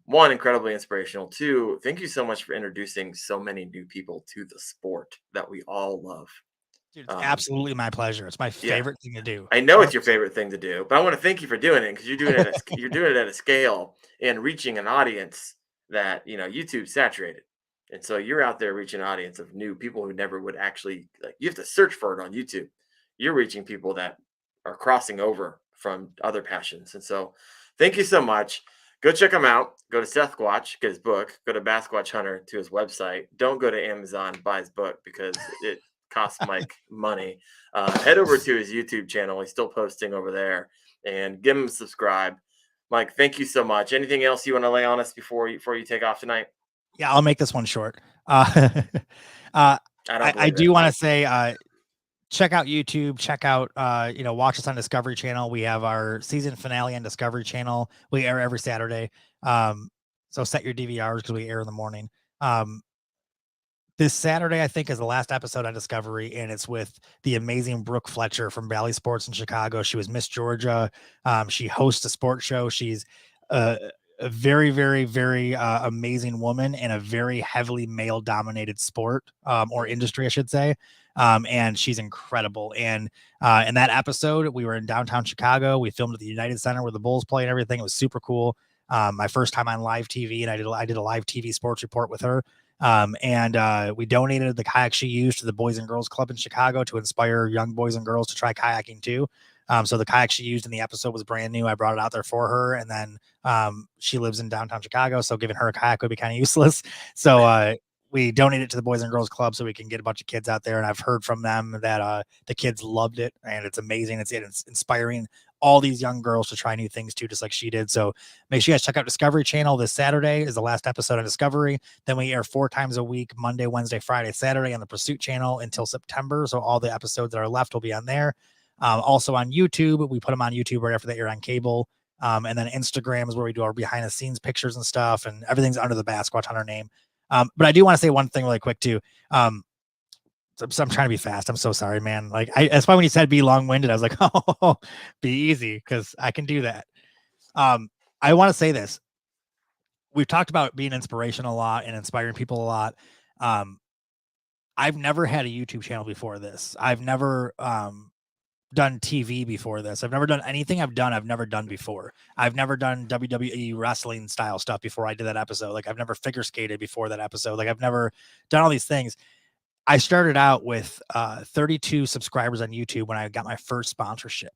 one, incredibly inspirational. Two, thank you so much for introducing so many new people to the sport that we all love. Dude, it's Um, absolutely my pleasure. It's my yeah, favorite thing to do. I know it's your 100%. favorite thing to do, but I want to thank you for doing it because you're doing it at a scale and reaching an audience that YouTube's saturated, and so you're out there reaching an audience of new people who never would actually like. You have to search for it on YouTube. You're reaching people that are crossing over from other passions, and so thank you so much. Go check him out. Go to Sethquatch, get his book. Go to Bassquatch Hunter to his website. Don't go to Amazon, buy his book because it costs Mike money. Head over to his YouTube channel. He's still posting over there, and give him a subscribe. Mike, thank you so much. Anything else you want to lay on us before you take off tonight? Yeah, I'll make this one short. Uh, uh, I don't I believe it. do want to say, check out YouTube. Check out, watch us on Discovery Channel. We have our season finale on Discovery Channel. We air every Saturday. So set your DVRs because we air in the morning. Um, this Saturday, I think, is the last episode on Discovery, and it's with the amazing Brooke Fletcher from Valley Sports in Chicago. She was Miss Georgia. She hosts a sports show. She's a very, very, very amazing woman in a very heavily male-dominated sport or industry, I should say. And she's incredible. And in that episode, we were in downtown Chicago. We filmed at the United Center where the Bulls play and everything. It was super cool. My first time on live TV, and I did a live TV sports report with her. And we donated the kayak she used to the Boys and Girls Club in Chicago to inspire young boys and girls to try kayaking too. So the kayak she used in the episode was brand new. I brought it out there for her, and then she lives in downtown Chicago, so giving her a kayak would be kind of useless. So we donated it to the Boys and Girls Club so we can get a bunch of kids out there. And I've heard from them that the kids loved it, and it's amazing. It's inspiring all these young girls to try new things too, just like she did. So make sure you guys check out Discovery Channel. This Saturday is the last episode on Discovery. Then we air 4 times a week, Monday, Wednesday, Friday, Saturday on the Pursuit Channel until September. So all the episodes that are left will be on there. Also on YouTube, we put them on YouTube right after they air on cable. And then Instagram is where we do our behind the scenes pictures and stuff, and everything's under the Bassquatch Hunter name. But I do want to say one thing really quick too. So I'm trying to be fast. I'm so sorry, man. Like that's why when you said be long-winded, I was like, oh, be easy, because I can do that. I want to say this. We've talked about being inspirational a lot and inspiring people a lot. I've never had a YouTube channel before this. I've never done TV before this. I've never done anything I've never done before. I've never done WWE wrestling style stuff before I did that episode. Like I've never figure skated before that episode. Like I've never done all these things. I started out with 32 subscribers on YouTube when I got my first sponsorship.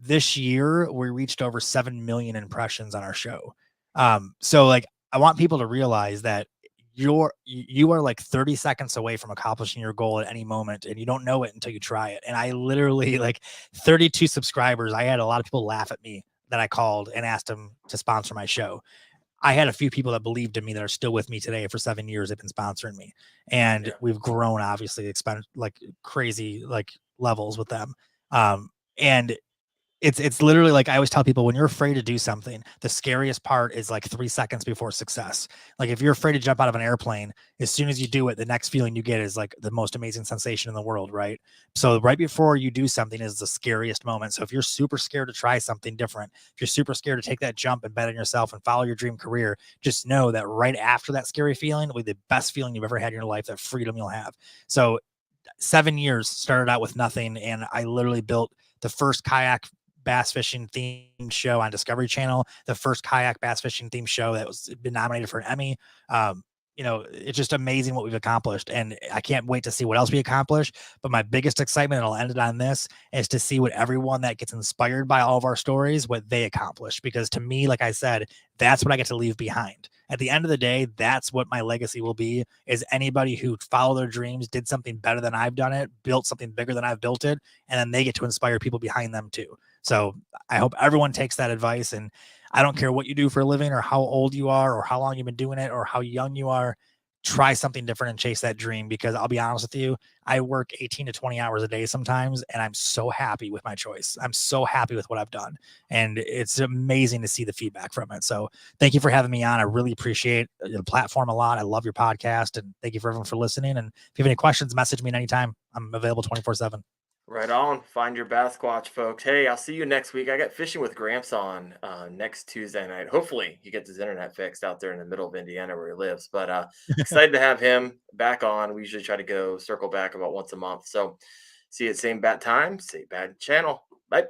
This year we reached over 7 million impressions on our show. So like I want people to realize that you are like 30 seconds away from accomplishing your goal at any moment, and you don't know it until you try it. And I literally, like, 32 subscribers. I had a lot of people laugh at me that I called and asked them to sponsor my show. I had a few people that believed in me that are still with me today for 7 years. They've been sponsoring me, and we've grown, obviously, expand like crazy, like levels with them. And It's literally like I always tell people when you're afraid to do something, the scariest part is like 3 seconds before success. Like if you're afraid to jump out of an airplane, as soon as you do it, the next feeling you get is like the most amazing sensation in the world, right? So right before you do something is the scariest moment. So if you're super scared to try something different, if you're super scared to take that jump and bet on yourself and follow your dream career, just know that right after that scary feeling will be the best feeling you've ever had in your life, that freedom you'll have. So 7 years started out with nothing, and I literally built the first kayak bass fishing themed show on Discovery Channel, the first kayak bass fishing themed show that was been nominated for an Emmy. Um, it's just amazing what we've accomplished, and I can't wait to see what else we accomplish. But my biggest excitement, and I'll end it on this, is to see what everyone that gets inspired by all of our stories, what they accomplish. Because to me, like I said, that's what I get to leave behind. At the end of the day, that's what my legacy will be, is anybody who followed their dreams, did something better than I've done it, built something bigger than I've built it, and then they get to inspire people behind them too. So I hope everyone takes that advice. And I don't care what you do for a living or how old you are or how long you've been doing it or how young you are, try something different and chase that dream. Because I'll be honest with you, I work 18 to 20 hours a day sometimes, and I'm so happy with my choice. I'm so happy with what I've done. And it's amazing to see the feedback from it. So thank you for having me on. I really appreciate the platform a lot. I love your podcast, and thank you for everyone for listening. And if you have any questions, message me anytime. I'm available 24/7. Right on. Find your Bassquatch, folks. Hey, I'll see you next week. I got Fishing with Gramps on next Tuesday night. Hopefully, he gets his internet fixed out there in the middle of Indiana where he lives. But excited to have him back on. We usually try to go circle back about once a month. So see you at same bat time, same bad channel. Bye.